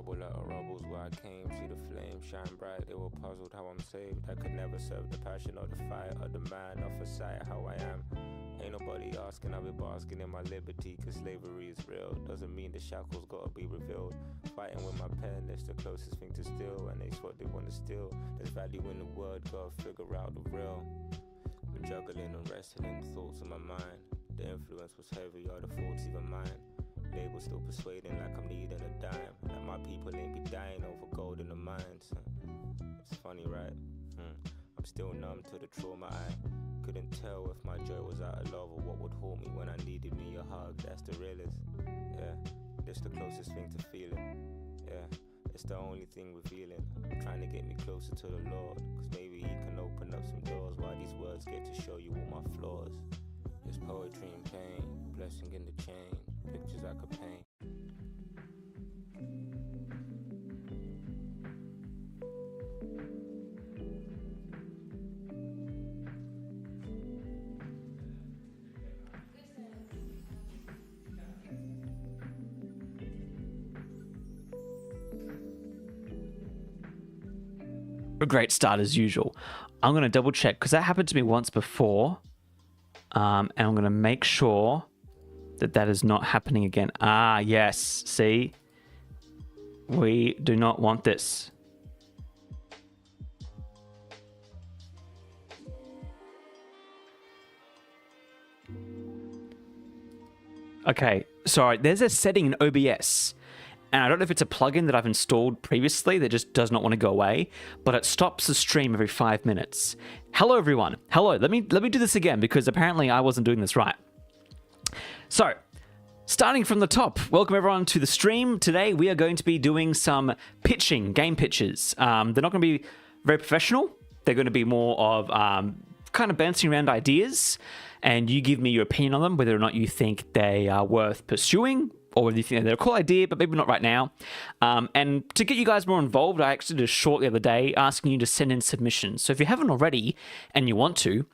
rubble out of rubble's where I came. See the flame shine bright, they were puzzled how I'm saved. I could never serve the passion or the fire or the man or for sight how I am. Ain't nobody asking, I'll be basking in my liberty, cause slavery is real. Doesn't mean the shackles gotta be revealed. Fighting with my pen, that's the closest thing to steal. And they what they wanna steal. There's value in the word, gotta figure out the real. Been juggling and wrestling thoughts in my mind. The influence was heavy, or the thoughts even mine. Label still persuading like I'm needing a dime. Like my people ain't be dying over gold in the mines. It's funny, right? I'm still numb to the trauma. I couldn't tell if my joy was out of love or what would haunt me when I needed me a hug. That's the realest. Yeah, that's the closest thing to feeling. Yeah, it's the only thing revealing. Trying to get me closer to the Lord, cause maybe he can open up some doors while these words get to show you all my flaws. It's poetry and pain, blessing in the change, pictures I could paint. A great start as usual. I'm going to double check because that happened to me once before. And I'm going to make sure that that is not happening again. Ah, yes. See? We do not want this. Okay, sorry. There's a setting in OBS. And I don't know if it's a plugin that I've installed previously that just does not want to go away, but it stops the stream every 5 minutes. Hello, everyone. Hello. Let me do this again because apparently I wasn't doing this right. So, starting from the top, welcome everyone to the stream. Today we are going to be doing some pitching, game pitches. They're not going to be very professional. They're going to be more of kind of bouncing around ideas, and you give me your opinion on them, whether or not you think they are worth pursuing, or whether you think they're a cool idea, but maybe not right now. And to get you guys more involved, I actually did a short the other day asking you to send in submissions. So if you haven't already and you want to,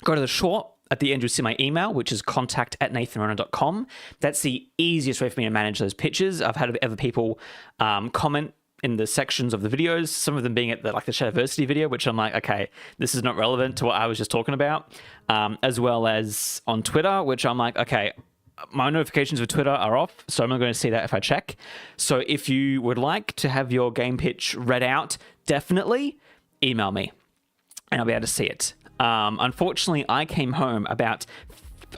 go to the short. At the end, you'll see my email, which is contact@nathanronan.com. That's the easiest way for me to manage those pitches. I've had other people comment in the sections of the videos, some of them being at the Shadowversity video, which I'm like, okay, this is not relevant to what I was just talking about, as well as on Twitter, which I'm like, okay, my notifications for Twitter are off, so I'm not going to see that if I check. So if you would like to have your game pitch read out, definitely email me, and I'll be able to see it. Unfortunately, I came home about,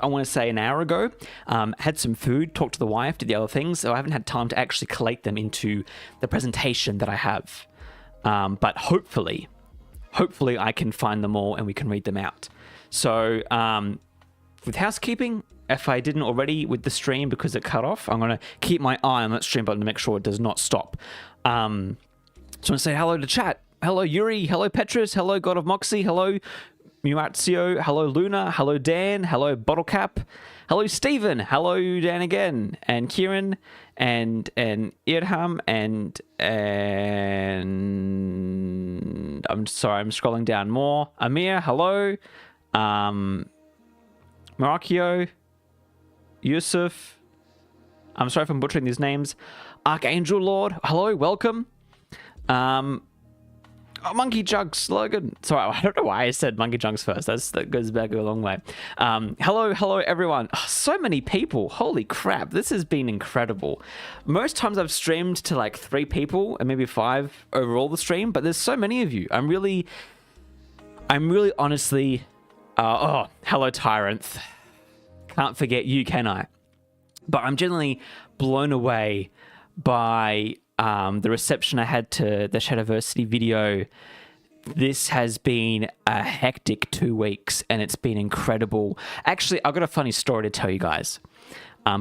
I want to say an hour ago, had some food, talked to the wife, did the other things, so I haven't had time to actually collate them into the presentation that I have. But hopefully I can find them all and we can read them out. So with housekeeping, if I didn't already with the stream because it cut off, I'm going to keep my eye on that stream button to make sure it does not stop. So I want to say hello to chat. Hello, Yuri. Hello, Petrus. Hello, God of Moxie. Hello, Muazio. Hello, Luna. Hello, Dan. Hello, Bottlecap. Hello, Stephen. Hello, Dan again. And Kieran. And Irham. And I'm sorry, I'm scrolling down more. Amir. Hello. Marakio. Yusuf, I'm sorry if I'm butchering these names. Archangel Lord, hello, welcome. Monkey Jugs, Logan. Sorry, I don't know why I said Monkey Jugs first. That goes back a long way. Hello, everyone. Oh, so many people. Holy crap, this has been incredible. Most times I've streamed to like 3 people and maybe 5 overall the stream, but there's so many of you. I'm really honestly. Hello, Tyrant. Can't forget you, can I? But I'm generally blown away by the reception I had to the Shadowversity video. This has been a hectic 2 weeks, and it's been incredible. Actually, I've got a funny story to tell you guys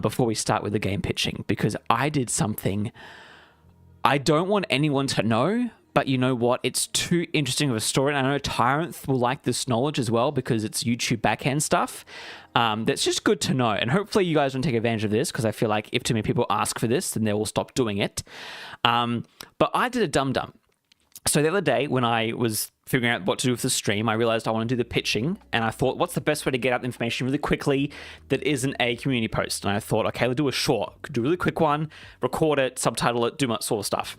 before we start with the game pitching, because I did something I don't want anyone to know, but you know what? It's too interesting of a story, and I know Tyrant will like this knowledge as well because it's YouTube backhand stuff. That's just good to know, and hopefully you guys don't take advantage of this, because I feel like if too many people ask for this, then they will stop doing it. But I did a dum-dum. So the other day when I was figuring out what to do with the stream, I realized I want to do the pitching, and I thought, what's the best way to get out the information really quickly that isn't a community post? And I thought, okay, we'll do a short, do a really quick one, record it, subtitle it, do that sort of stuff.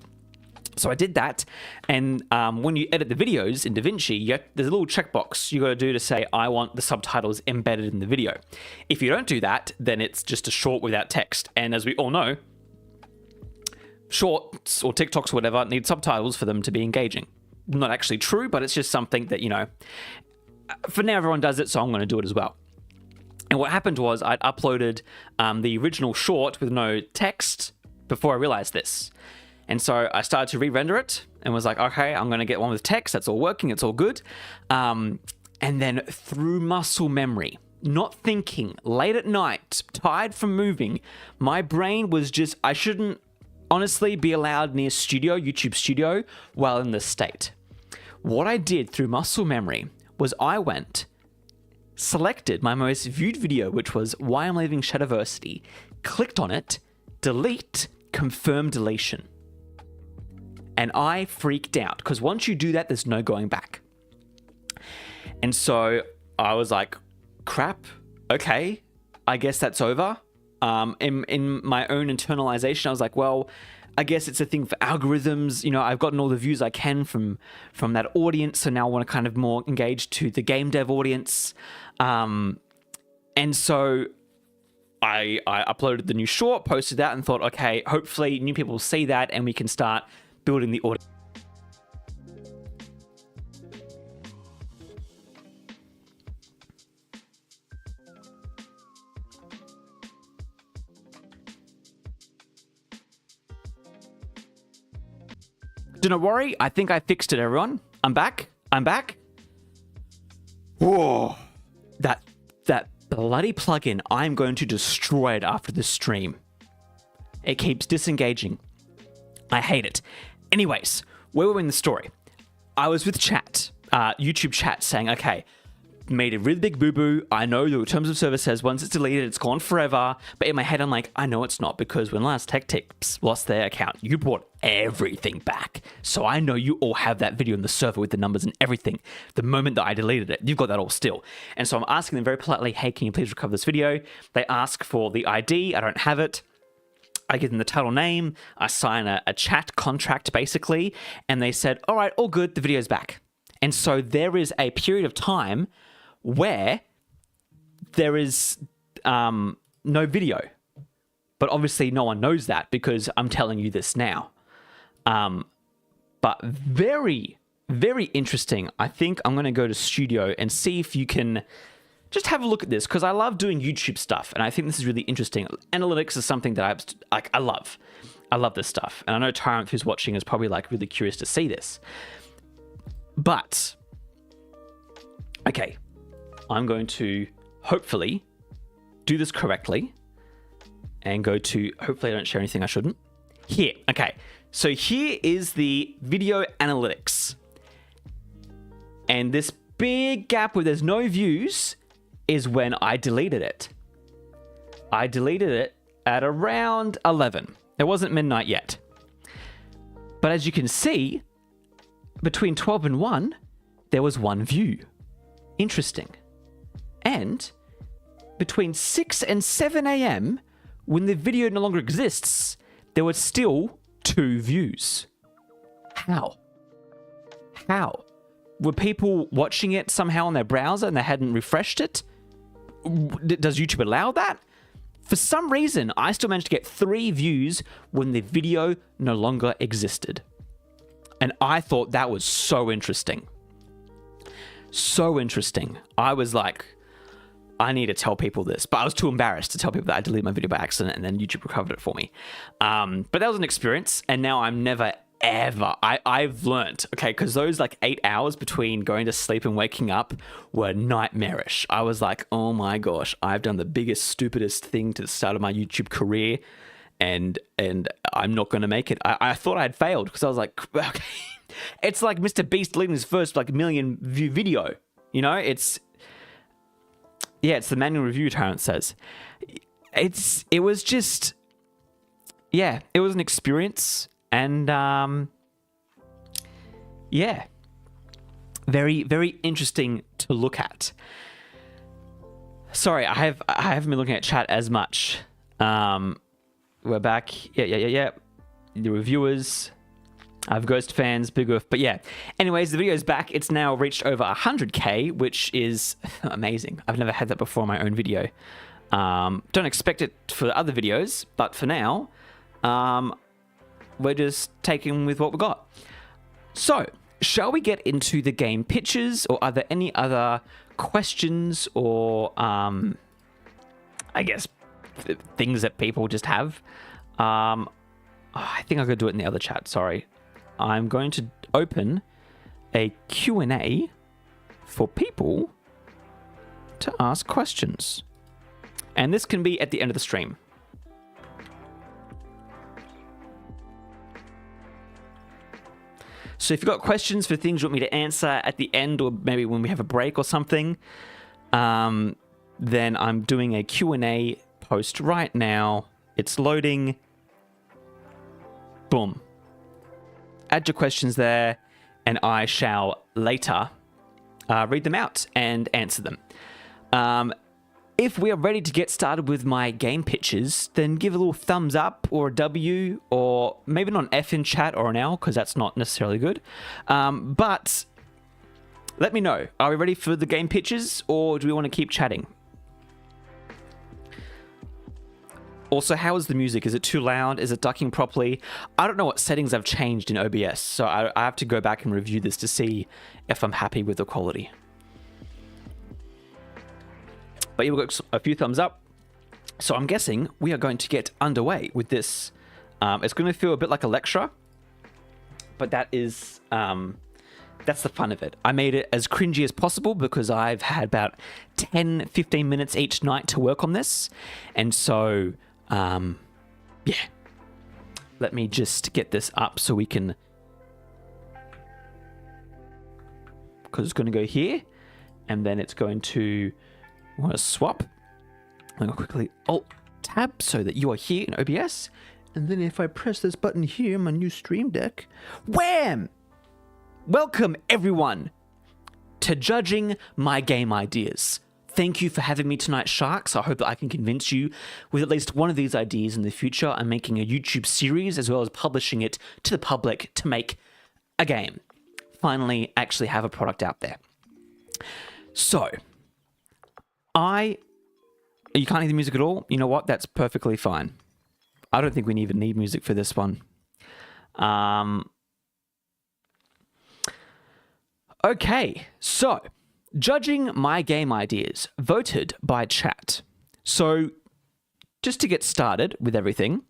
So I did that, and when you edit the videos in DaVinci, there's a little checkbox you got to do to say, I want the subtitles embedded in the video. If you don't do that, then it's just a short without text. And as we all know, shorts or TikToks or whatever need subtitles for them to be engaging. Not actually true, but it's just something that, for now everyone does it, so I'm going to do it as well. And what happened was I'd uploaded the original short with no text before I realized this. And so I started to re-render it and was like, okay, I'm going to get one with text. That's all working. It's all good. And then through muscle memory, not thinking, late at night, tired from moving, my brain was just, I shouldn't honestly be allowed near YouTube Studio while in this state. What I did through muscle memory was I went, selected my most viewed video, which was Why I'm Leaving Shadowversity, clicked on it, delete, confirm deletion. And I freaked out because once you do that, there's no going back. And so I was like, crap, okay, I guess that's over. In my own internalization, I was like, well, I guess it's a thing for algorithms. I've gotten all the views I can from that audience, so now I want to kind of more engage to the game dev audience. And so I uploaded the new short, posted that, and thought, okay, hopefully new people will see that and we can start building the audience. Do not worry, I think I fixed it, everyone. I'm back. Whoa. That bloody plugin, I'm going to destroy it after this stream. It keeps disengaging. I hate it. Anyways, where were we in the story? I was with chat, YouTube chat, saying, okay, made a really big boo-boo. I know the terms of service says once it's deleted, it's gone forever. But in my head, I'm like, I know it's not, because when Last Tech Tips lost their account, you brought everything back. So I know you all have that video in the server with the numbers and everything. The moment that I deleted it, you've got that all still. And so I'm asking them very politely, hey, can you please recover this video? They ask for the ID. I don't have it. I give them the title name. I sign a chat contract, basically. And they said, all right, all good. The video's back. And so there is a period of time where there is no video. But obviously no one knows that because I'm telling you this now. But very, very interesting. I think I'm going to go to Studio and see if you can just have a look at this, because I love doing YouTube stuff, and I think this is really interesting. Analytics is something that I love. I love this stuff. And I know Tyrant, who's watching, is probably really curious to see this. But, okay, I'm going to hopefully do this correctly and go to, hopefully I don't share anything I shouldn't. Here, okay. So here is the video analytics. And this big gap where there's no views is when I deleted it. I deleted it at around 11. It wasn't midnight yet. But as you can see, between 12 and 1, there was 1 view. Interesting. And between 6 and 7 a.m., when the video no longer exists, there were still 2 views. How? Were people watching it somehow on their browser and they hadn't refreshed it? Does YouTube allow that? For some reason, I still managed to get 3 views when the video no longer existed. And I thought that was so interesting. So interesting. I was like, I need to tell people this. But I was too embarrassed to tell people that I deleted my video by accident and then YouTube recovered it for me. But that was an experience. And now I'm never, ever. I've learned, okay, because those 8 hours between going to sleep and waking up were nightmarish. I was like, oh my gosh, I've done the biggest, stupidest thing to the start of my YouTube career. And I'm not going to make it. I thought I had failed because I was like, okay. It's like Mr. Beast deleting his first million view video. It's the manual review, Tyrant says. It was just, it was an experience. And yeah, very, very interesting to look at. Sorry, I haven't been looking at chat as much. We're back. Yeah. The reviewers. I have Ghost fans, Big Oof. But yeah. Anyways, the video's back. It's now reached over 100k, which is amazing. I've never had that before in my own video. Don't expect it for other videos, but for now, we're just taking with what we got. So, shall we get into the game pitches, or are there any other questions or, I guess, things that people just have? I think I could do it in the other chat, sorry. I'm going to open a Q&A for people to ask questions. And this can be at the end of the stream. So if you've got questions for things you want me to answer at the end, or maybe when we have a break or something, then I'm doing a Q&A post right now. It's loading. Boom. Add your questions there, and I shall later read them out and answer them. If we are ready to get started with my game pitches, then give a little thumbs up or a W, or maybe not an F in chat or an L, because that's not necessarily good. But let me know. Are we ready for the game pitches, or do we want to keep chatting? Also, how is the music? Is it too loud? Is it ducking properly? I don't know what settings I've changed in OBS, so I have to go back and review this to see if I'm happy with the quality. But yeah, we've got a few thumbs up. So I'm guessing we are going to get underway with this. It's going to feel a bit like a lecture, but that is, that's the fun of it. I made it as cringy as possible because I've had about 10, 15 minutes each night to work on this. And so, yeah. Let me just get this up so we can, because it's going to go here, and then it's going to, I want to swap. I'm going to quickly Alt-Tab so that you are here in OBS. And then if I press this button here in my new stream deck, wham! Welcome, everyone, to Judging My Game Ideas. Thank you for having me tonight, Sharks. I hope that I can convince you with at least one of these ideas in the future. I'm making a YouTube series as well as publishing it to the public to make a game. Finally, actually have a product out there. So, you can't hear the music at all? You know what? That's perfectly fine. I don't think we even need music for this one. Okay, so judging my game ideas, voted by chat. So just to get started with everything,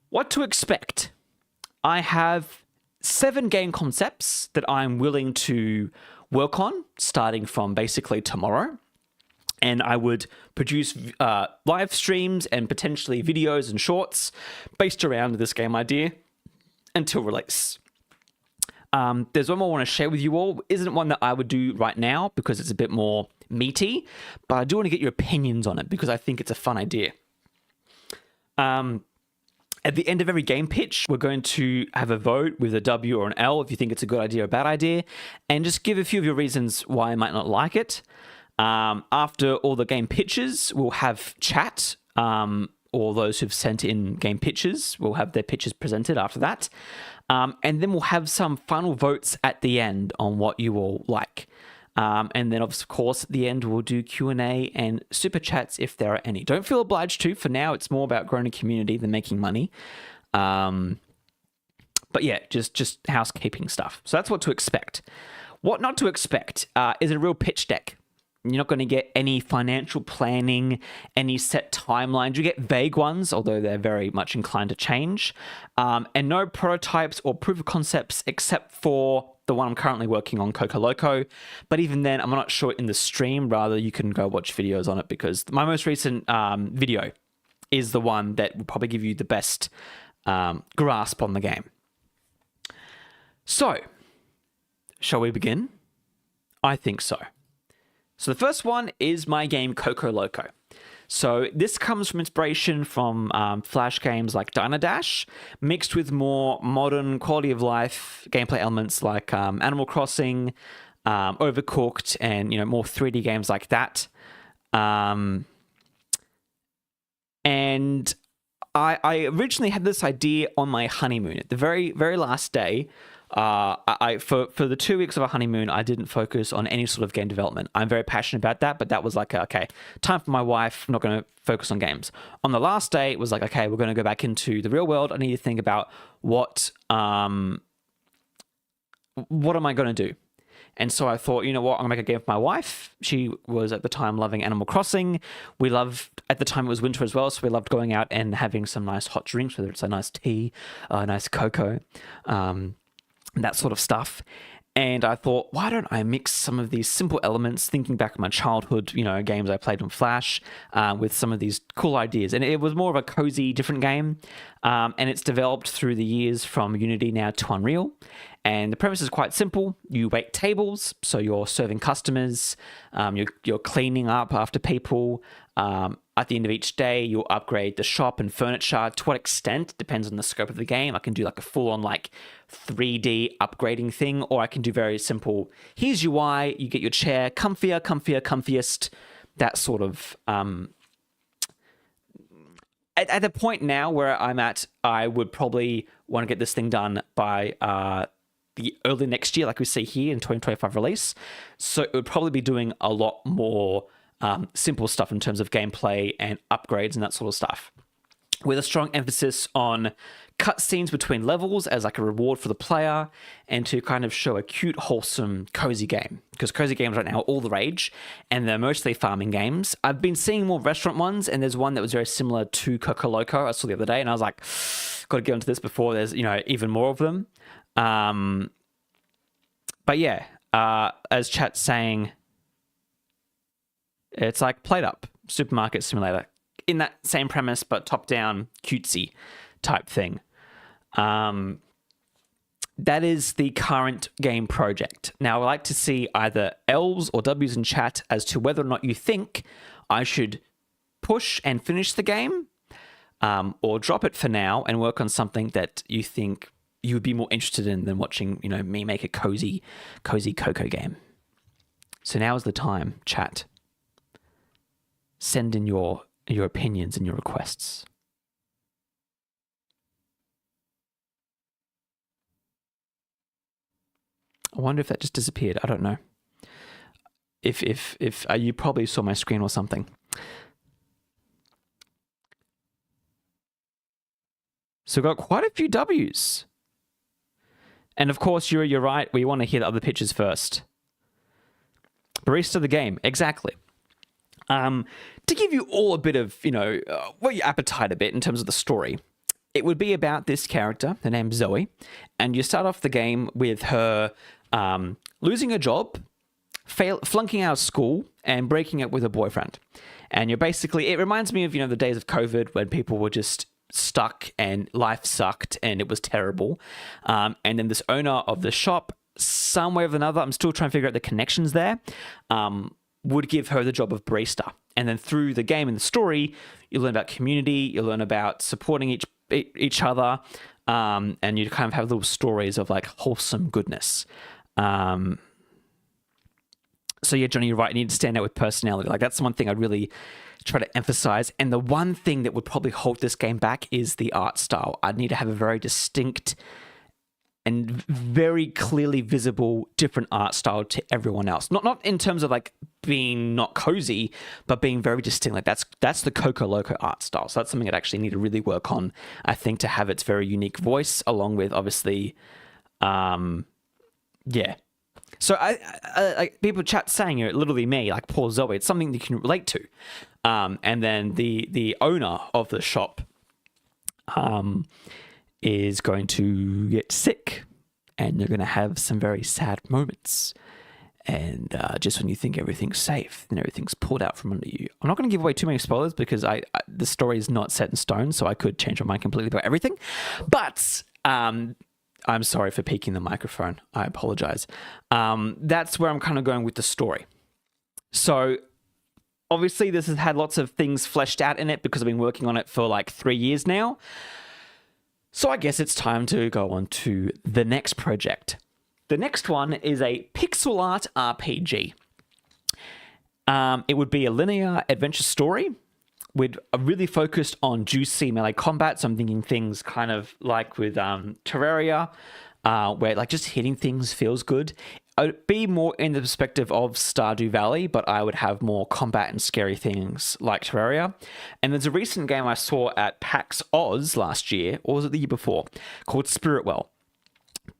what to expect? I have 7 game concepts that I'm willing to work on starting from basically tomorrow. And I would produce live streams and potentially videos and shorts based around this game idea until release. There's one more I want to share with you all. Isn't one that I would do right now because it's a bit more meaty, but I do want to get your opinions on it because I think it's a fun idea. At the end of every game pitch, we're going to have a vote with a W or an L if you think it's a good idea or a bad idea, and just give a few of your reasons why I might not like it. After all the game pitches, we'll have chat. All those who've sent in game pitches will have their pitches presented after that. And then we'll have some final votes at the end on what you all like. And then, of course, at the end, we'll do Q&A and super chats if there are any. Don't feel obliged to. For now, it's more about growing a community than making money. But yeah, just housekeeping stuff. So that's what to expect. What not to expect is a real pitch deck. You're not going to get any financial planning, any set timelines. You get vague ones, although they're very much inclined to change. And no prototypes or proof of concepts except for the one I'm currently working on, Coco Loco. But even then, I'm not sure in the stream. Rather, you can go watch videos on it because my most recent video is the one that will probably give you the best grasp on the game. So, shall we begin? I think so. So the first one is my game Coco Loco. So this comes from inspiration from Flash games like Diner Dash, mixed with more modern quality of life gameplay elements like Animal Crossing, Overcooked, and more 3D games like that. And I originally had this idea on my honeymoon. At the very, very last day, for the 2 weeks of a honeymoon, I didn't focus on any sort of game development. I'm very passionate about that, but that was like, okay, time for my wife. I'm not going to focus on games. On the last day, it was like, okay, we're going to go back into the real world. I need to think about what am I going to do? And so I thought, you know what, I'm going to make a game for my wife. She was at the time loving Animal Crossing. We loved, at the time it was winter as well, so we loved going out and having some nice hot drinks, whether it's a nice tea, a nice cocoa, that sort of stuff. And I thought, why don't I mix some of these simple elements, thinking back to my childhood, games I played on Flash, with some of these cool ideas. And it was more of a cozy, different game. And it's developed through the years from Unity now to Unreal. And the premise is quite simple. You wait tables, so you're serving customers, you're cleaning up after people. At the end of each day, you'll upgrade the shop and furniture. To what extent depends on the scope of the game. I can do like a full-on 3D upgrading thing, or I can do very simple. Here's UI. You get your chair comfiest. That sort of. At the point now where I'm at, I would probably want to get this thing done by the early next year, like we see here in 2025 release. So it would probably be doing a lot more simple stuff in terms of gameplay and upgrades and that sort of stuff, with a strong emphasis on cutscenes between levels as like a reward for the player, and to kind of show a cute, wholesome, cozy game. Because cozy games right now are all the rage, and they're mostly farming games. I've been seeing more restaurant ones, and there's one that was very similar to Coco Loco I saw the other day, and I was like, got to get onto this before there's even more of them. But yeah, as chat's saying, it's like Plate Up, Supermarket Simulator, in that same premise, but top-down, cutesy type thing. That is the current game project. Now, I'd like to see either L's or W's in chat as to whether or not you think I should push and finish the game, or drop it for now and work on something that you think you would be more interested in than watching, me make a cozy Coco game. So now is the time, chat. Send in your opinions and your requests. I wonder if that just disappeared. I don't know. If you probably saw my screen or something. So we've got quite a few W's. And of course, you're right. We want to hear the other pitches first. Barista the game, exactly. To give you all a bit of, your appetite a bit in terms of the story, it would be about this character, her name's Zoe, and you start off the game with her losing her job, flunking out of school, and breaking up with her boyfriend. And you're basically, it reminds me of, the days of COVID when people were just stuck and life sucked and it was terrible. And then this owner of the shop, some way or another, I'm still trying to figure out the connections there, would give her the job of barista. And then through the game and the story, you learn about community, you learn about supporting each other, and you kind of have little stories of wholesome goodness. So yeah, Johnny, you're right. You need to stand out with personality. That's one thing I'd really try to emphasize. And the one thing that would probably hold this game back is the art style. I'd need to have a very distinct and very clearly visible different art style to everyone else. Not in terms of being not cozy, but being very distinct. That's the Coco Loco art style. So that's something I'd actually need to really work on, I think, to have its very unique voice, along with obviously, yeah. So I people chat saying you're literally me, like poor Zoe. It's something that you can relate to. And then the owner of the shop is going to get sick, and you're going to have some very sad moments. And just when you think everything's safe, then everything's pulled out from under you. I'm not going to give away too many spoilers because the story is not set in stone, so I could change my mind completely about everything. But I'm sorry for peeking the microphone. I apologize. That's where I'm kind of going with the story. So obviously this has had lots of things fleshed out in it because I've been working on it for like 3 years now. So I guess it's time to go on to the next project. The next one is a pixel art RPG. It would be a linear adventure story with really focused on juicy melee combat. So I'm thinking things kind of like with Terraria, where like just hitting things feels good. I'd be more in the perspective of Stardew Valley, but I would have more combat and scary things like Terraria. And there's a recent game I saw at PAX Oz last year, or was it the year before, called Spiritwell.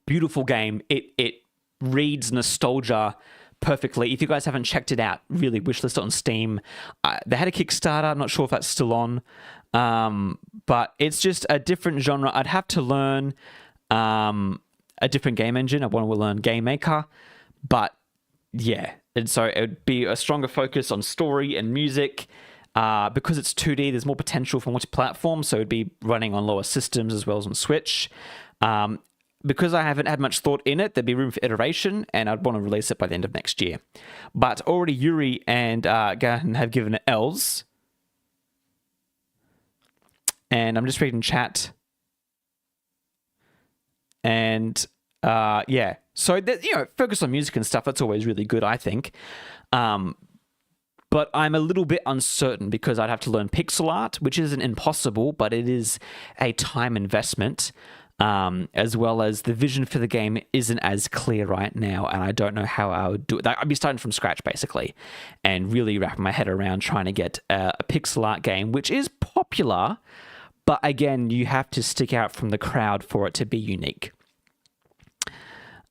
Beautiful game. It reads nostalgia perfectly. If you guys haven't checked it out, really wishlist it on Steam. They had a Kickstarter. I'm not sure if that's still on. But it's just a different genre. I'd have to learn a different game engine. I want to learn Game Maker. But yeah, and so it would be a stronger focus on story and music. Because it's 2D, there's more potential for multi-platform, so it'd be running on lower systems as well as on Switch. Because I haven't had much thought in it, there'd be room for iteration, and I'd want to release it by the end of next year. But already Yuri and Gahan have given it L's. And I'm just reading chat. And yeah, so that, focus on music and stuff, that's always really good, I think. But I'm a little bit uncertain because I'd have to learn pixel art, which isn't impossible, but it is a time investment, as well as the vision for the game isn't as clear right now, and I don't know how I would do it. I'd be starting from scratch, basically, and really wrapping my head around trying to get a pixel art game, which is popular, but again, you have to stick out from the crowd for it to be unique.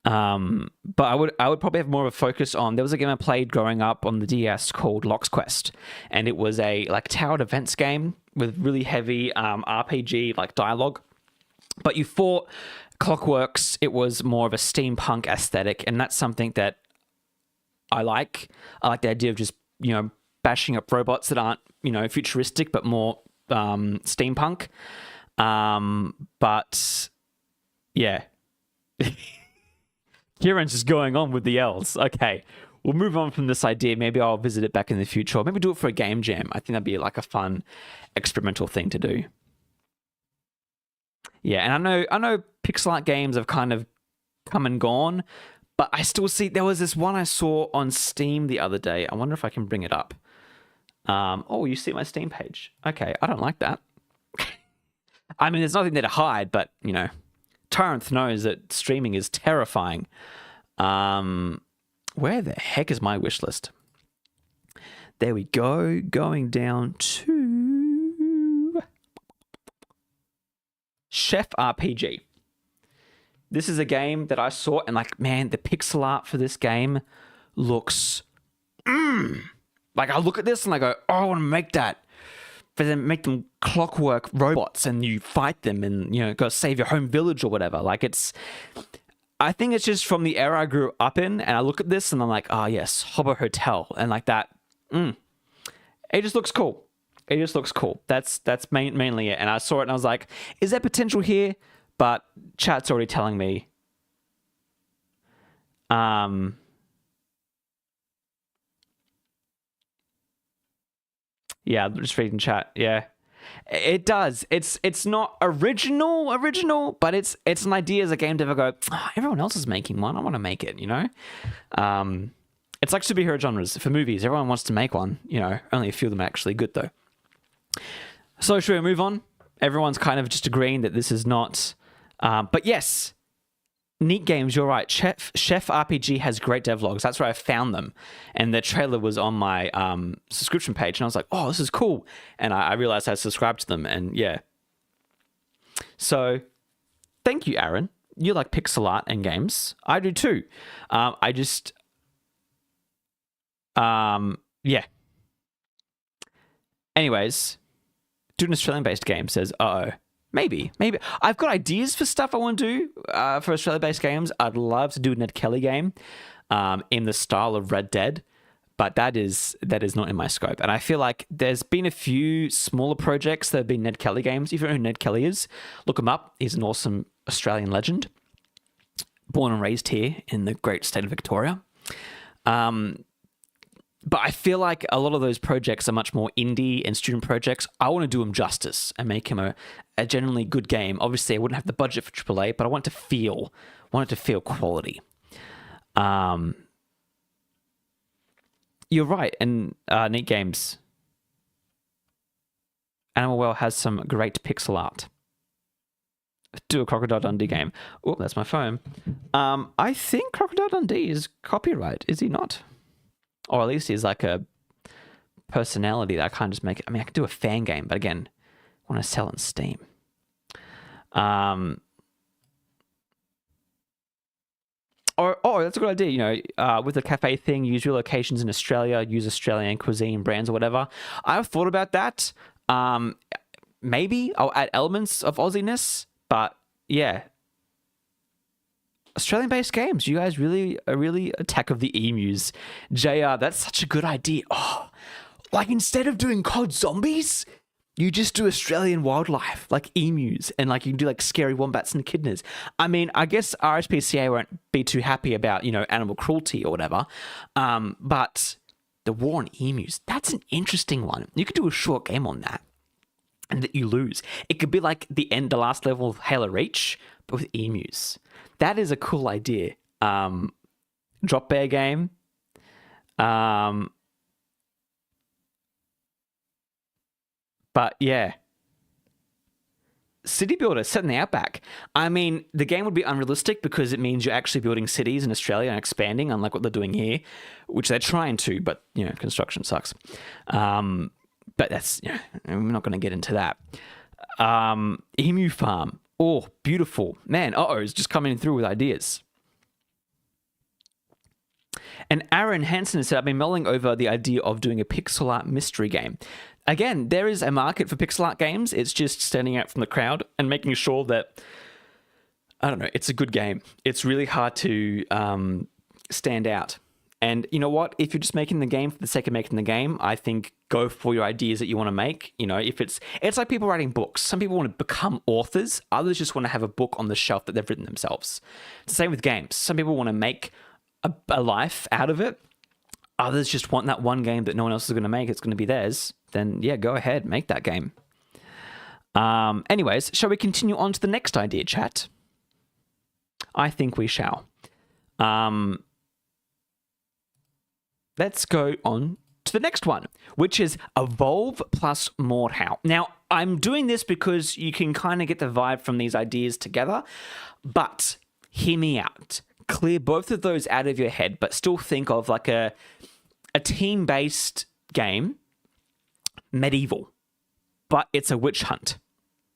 But I would probably have more of a focus on, there was a game I played growing up on the DS called Lock's Quest, and it was a like towered events game with really heavy RPG like dialogue, but you fought clockworks. It was more of a steampunk aesthetic, and that's something that I like. I like the idea of just bashing up robots that aren't futuristic but more steampunk. But yeah. Kieran's just going on with the L's. Okay, we'll move on from this idea. Maybe I'll visit it back in the future, or maybe do it for a game jam. I think that'd be like a fun experimental thing to do. Yeah, and I know pixel art games have kind of come and gone, but I still see, there was this one I saw on Steam the other day. I wonder if I can bring it up. Oh, you see my Steam page. Okay, I don't like that. I mean, there's nothing there to hide, but Tyrant knows that streaming is terrifying. Where the heck is my wish list? There we go. Going down to Chef RPG. This is a game that I saw, and man, the pixel art for this game looks... Like, I look at this and I go, oh, I want to make that. But then make them clockwork robots and you fight them and, go save your home village or whatever. I think it's just from the era I grew up in, and I look at this and I'm like, oh yes, Hobo Hotel, and like that. It just looks cool. It just looks cool. That's mainly it. And I saw it and I was like, is there potential here? But chat's already telling me. Yeah, just reading chat. Yeah, it does. It's not original, but it's an idea as a game developer go, oh, everyone else is making one. I want to make it. It's like superhero genres for movies. Everyone wants to make one. Only a few of them are actually good though. So should we move on? Everyone's kind of just agreeing that this is not. But yes, neat games. You're right. Chef RPG has great devlogs. That's where I found them, and the trailer was on my subscription page, and I was like, "Oh, this is cool!" And I realized I subscribed to them, and yeah. So, thank you, Aaron. You like pixel art and games. I do too. Yeah. Anyways, do an Australian-based game says, uh-oh. Maybe. I've got ideas for stuff I want to do for Australia-based games. I'd love to do a Ned Kelly game in the style of Red Dead, but that is not in my scope. And I feel like there's been a few smaller projects that have been Ned Kelly games. If you don't know who Ned Kelly is, look him up. He's an awesome Australian legend, born and raised here in the great state of Victoria. But I feel like a lot of those projects are much more indie and student projects. I want to do them justice and make him a genuinely good game. Obviously, I wouldn't have the budget for AAA, but I want it to feel quality. You're right, and Neat Games. Animal Well has some great pixel art. Do a Crocodile Dundee game. Oh, that's my phone. I think Crocodile Dundee is copyright, is he not? Or at least he's like a personality that I can't just make it. I mean, I could do a fan game, but again, I want to sell on Steam. Or that's a good idea. You know, with the cafe thing, use your locations in Australia, use Australian cuisine brands or whatever. I've thought about that. Maybe I'll add elements of Aussiness, but yeah. Australian-based games. You guys really Attack of the Emus. JR, that's such a good idea. Oh, like instead of doing COD zombies, you just do Australian wildlife, like emus, and like you can do like scary wombats and echidnas. I mean, I guess RSPCA won't be too happy about, you know, animal cruelty or whatever, but the war on emus, that's an interesting one. You could do a short game on that, and that you lose. It could be like the last level of Halo Reach, but with emus. That is a cool idea. Drop bear game. But yeah. City Builder set in the outback. I mean, the game would be unrealistic because it means you're actually building cities in Australia and expanding, unlike what they're doing here, which they're trying to, but, you know, construction sucks. But that's, you know, we're not going to get into that. Emu Farm. Oh, beautiful. Man, it's just coming through with ideas. And Aaron Hansen said, I've been mulling over the idea of doing a pixel art mystery game. Again, there is a market for pixel art games. It's just standing out from the crowd and making sure that, I don't know, it's a good game. It's really hard to stand out. And you know what? If you're just making the game for the sake of making the game, I think go for your ideas that you want to make. You know, if it's like people writing books. Some people want to become authors. Others just want to have a book on the shelf that they've written themselves. It's the same with games. Some people want to make a life out of it. Others just want that one game that no one else is going to make. It's going to be theirs. Then yeah, go ahead, make that game. Anyways, shall we continue on to the next idea, chat? I think we shall. Let's go on to the next one, which is Evolve plus Mordhau. Now, I'm doing this because you can kind of get the vibe from these ideas together, but hear me out. Clear both of those out of your head, but still think of like a team-based game, medieval, but it's a witch hunt,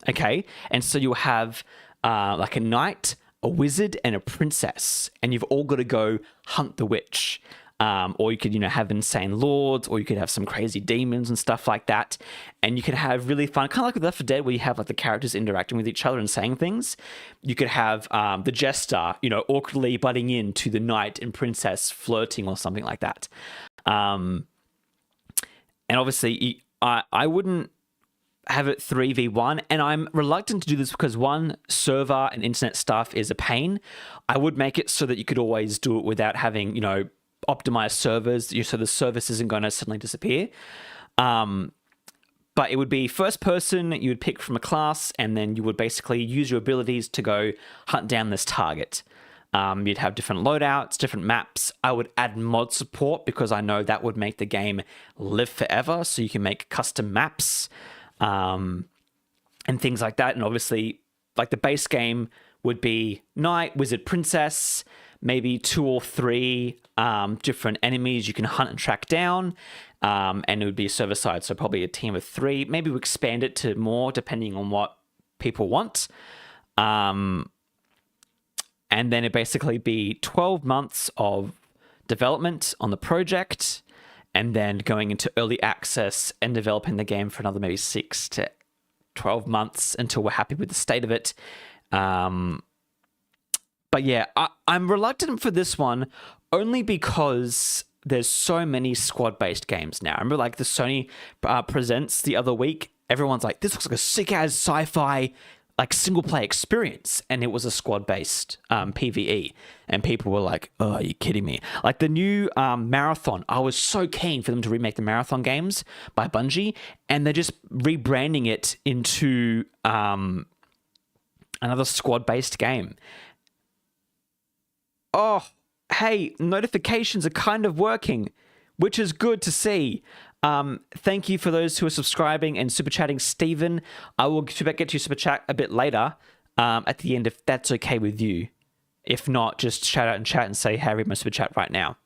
okay? And so you'll have like a knight, a wizard, and a princess, and you've all got to go hunt the witch. Or you could, you know, have insane lords, or you could have some crazy demons and stuff like that. And you could have really fun, kind of like with Left 4 Dead, where you have like the characters interacting with each other and saying things. You could have the jester, you know, awkwardly butting in to the knight and princess flirting or something like that. And obviously, I wouldn't have it 3v1, and I'm reluctant to do this because one, server and internet stuff is a pain. I would make it so that you could always do it without having, you know, optimized servers, so the service isn't going to suddenly disappear. But it would be first person, you would pick from a class, and then you would basically use your abilities to go hunt down this target. You'd have different loadouts, different maps. I would add mod support because I know that would make the game live forever, so you can make custom maps and things like that. And obviously, like the base game would be knight, wizard, princess, maybe 2 or 3 different enemies you can hunt and track down, and it would be a server side, so probably a team of 3. Maybe we expand it to more depending on what people want. And then it basically be 12 months of development on the project, and then going into early access and developing the game for another maybe 6 to 12 months until we're happy with the state of it. But yeah, I'm reluctant for this one only because there's so many squad-based games now. I remember like the Sony Presents the other week. Everyone's like, this looks like a sick-ass sci-fi like single play experience, and it was a squad based PVE, and people were like, "Oh, are you kidding me?" Like the new Marathon, I was so keen for them to remake the Marathon games by Bungie, and they're just rebranding it into another squad based game. Oh, hey, notifications are kind of working, which is good to see. Thank you for those who are subscribing and super chatting. Stephen, I will get to your super chat a bit later at the end if that's okay with you. If not, just shout out in chat and say, hey, read my super chat right now.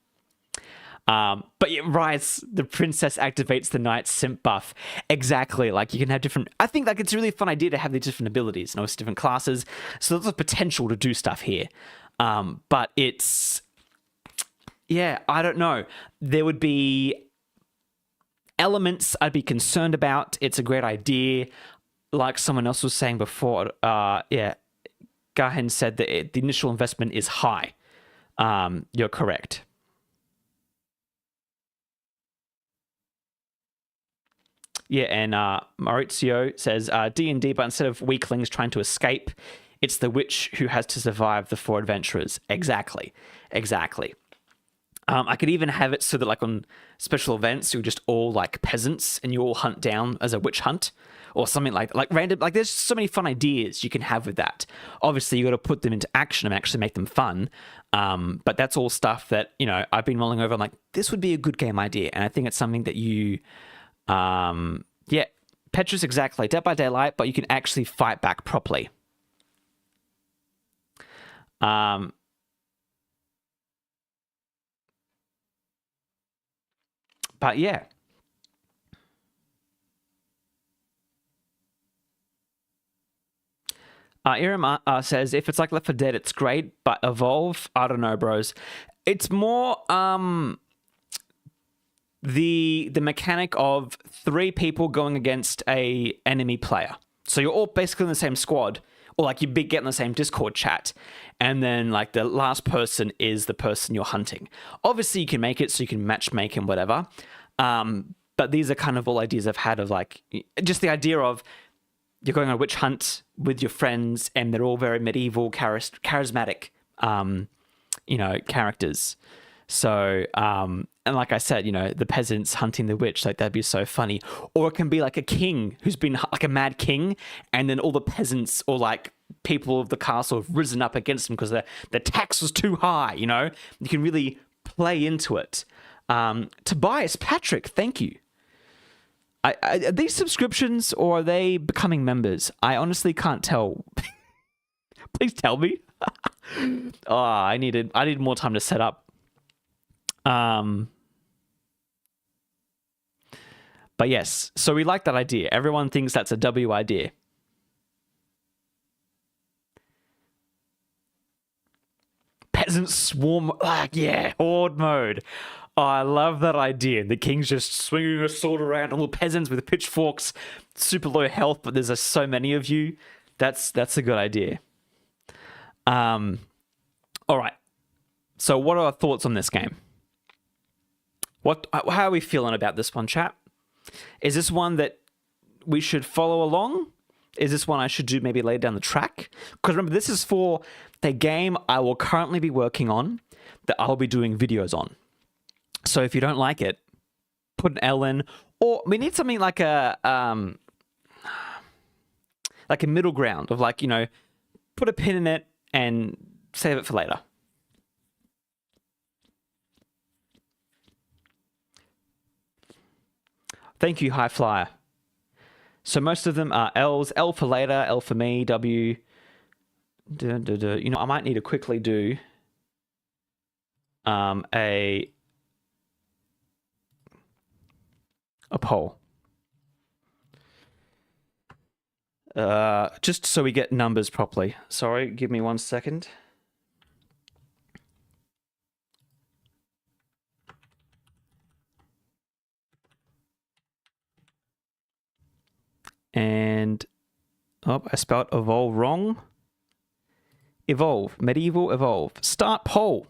But yeah, Rice, the princess activates the knight simp buff. Exactly. Like you can have different, I think like it's a really fun idea to have these different abilities and obviously different classes. So there's a potential to do stuff here. But it's, yeah, I don't know. There would be elements I'd be concerned about. It's a great idea. Like someone else was saying before, yeah, Gahen said that the initial investment is high. You're correct. Yeah, and Maurizio says D&D, but instead of weaklings trying to escape, it's the witch who has to survive the four adventurers. Exactly. I could even have it so that like on special events, you're just all like peasants and you all hunt down as a witch hunt or something like that. Like random, like there's so many fun ideas you can have with that. Obviously, you got to put them into action and actually make them fun. But that's all stuff that, you know, I've been mulling over. I'm like, this would be a good game idea. And I think it's something that you, yeah, Petrus, exactly. Dead by Daylight, but you can actually fight back properly. But yeah. Iram says, if it's like Left 4 Dead, it's great, but Evolve, I don't know, bros. It's more the mechanic of 3 people going against a enemy player. So you're all basically in the same squad, or like you get in the same Discord chat, and then like the last person is the person you're hunting. Obviously, you can make it so you can matchmake and whatever. But these are kind of all ideas I've had of like just the idea of you're going on a witch hunt with your friends, and they're all very medieval, charismatic, you know, characters. So, and like I said, you know, the peasants hunting the witch, like that'd be so funny. Or it can be like a king who's been like a mad king, and then all the peasants or like people of the castle have risen up against him because the tax was too high, you know? You can really play into it. Tobias Patrick, thank you. Are these subscriptions or are they becoming members? I honestly can't tell. Please tell me. Oh, I needed more time to set up. But yes, so we like that idea. Everyone thinks that's a W idea. Peasant swarm, yeah, horde mode. Oh, I love that idea. The king's just swinging a sword around, all the peasants with pitchforks, super low health, but there's so many of you. That's a good idea. All right. So what are our thoughts on this game? How are we feeling about this one, chat? Is this one that we should follow along? Is this one I should do maybe later down the track? Because remember, this is for the game I will currently be working on that I'll be doing videos on. So if you don't like it, put an L in, or we need something like a middle ground of like, you know, put a pin in it and save it for later. Thank you, High Flyer. So most of them are L's. L for later, L for me, W. You know, I might need to quickly do a poll. Just so we get numbers properly. Sorry, give me 1 second. And oh, I spelled evolve wrong. Evolve, medieval, evolve. Start poll.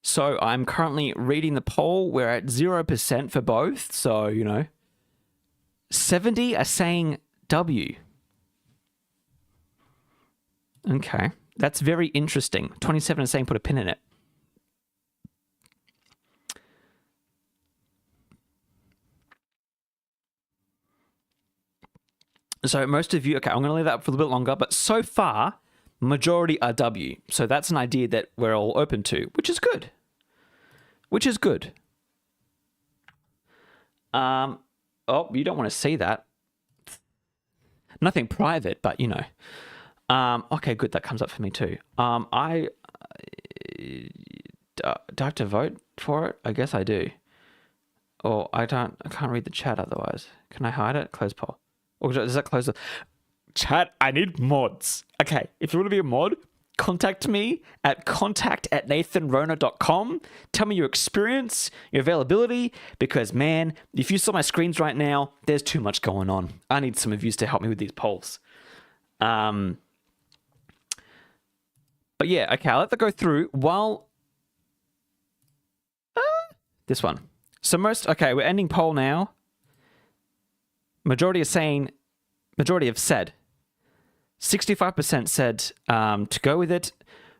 So I'm currently reading the poll. We're at 0% for both. So, you know, 70 are saying W. Okay. That's very interesting. 27 are saying put a pin in it. So most of you, okay, I'm going to leave that up for a little bit longer, but so far, majority are W. So that's an idea that we're all open to, which is good. Which is good. Oh, you don't want to see that. Nothing private, but you know. Okay, good. That comes up for me too. Do I have to vote for it? I guess I do. Or I can't read the chat otherwise. Can I hide it? Close poll. Or does that close the chat? I need mods. Okay, if you want to be a mod, contact me at contact@nathanrona.com. Tell me your experience, your availability, because man, if you saw my screens right now, there's too much going on. I need some of you to help me with these polls. But yeah, okay, I'll let that go through while this one. So okay, we're ending poll now. Majority have said 65% said to go with it,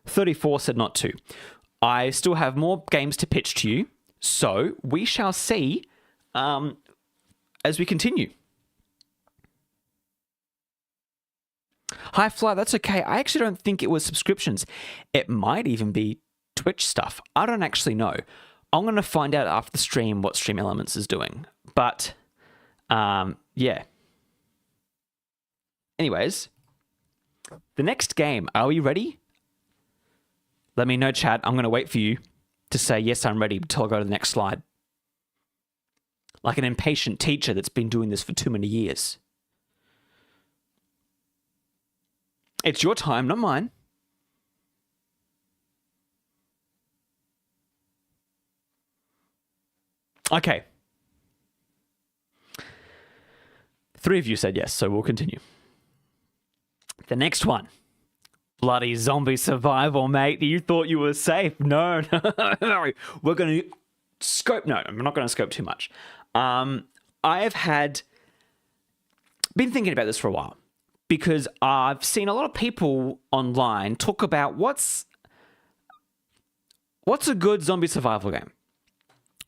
34% said not to. I still have more games to pitch to you, so we shall see as we continue. Hi Fly, that's okay. I actually don't think it was subscriptions. It might even be Twitch stuff. I don't actually know. I'm going to find out after the stream what Stream Elements is doing. But, yeah. Anyways, the next game, are we ready? Let me know, chat. I'm going to wait for you to say, yes, I'm ready, until I go to the next slide. Like an impatient teacher that's been doing this for too many years. It's your time, not mine. Okay. 3 of you said yes, so we'll continue. The next one. Bloody zombie survival, mate. You thought you were safe. No. We're going to scope. No, I'm not going to scope too much. I have been thinking about this for a while because I've seen a lot of people online talk about what's a good zombie survival game.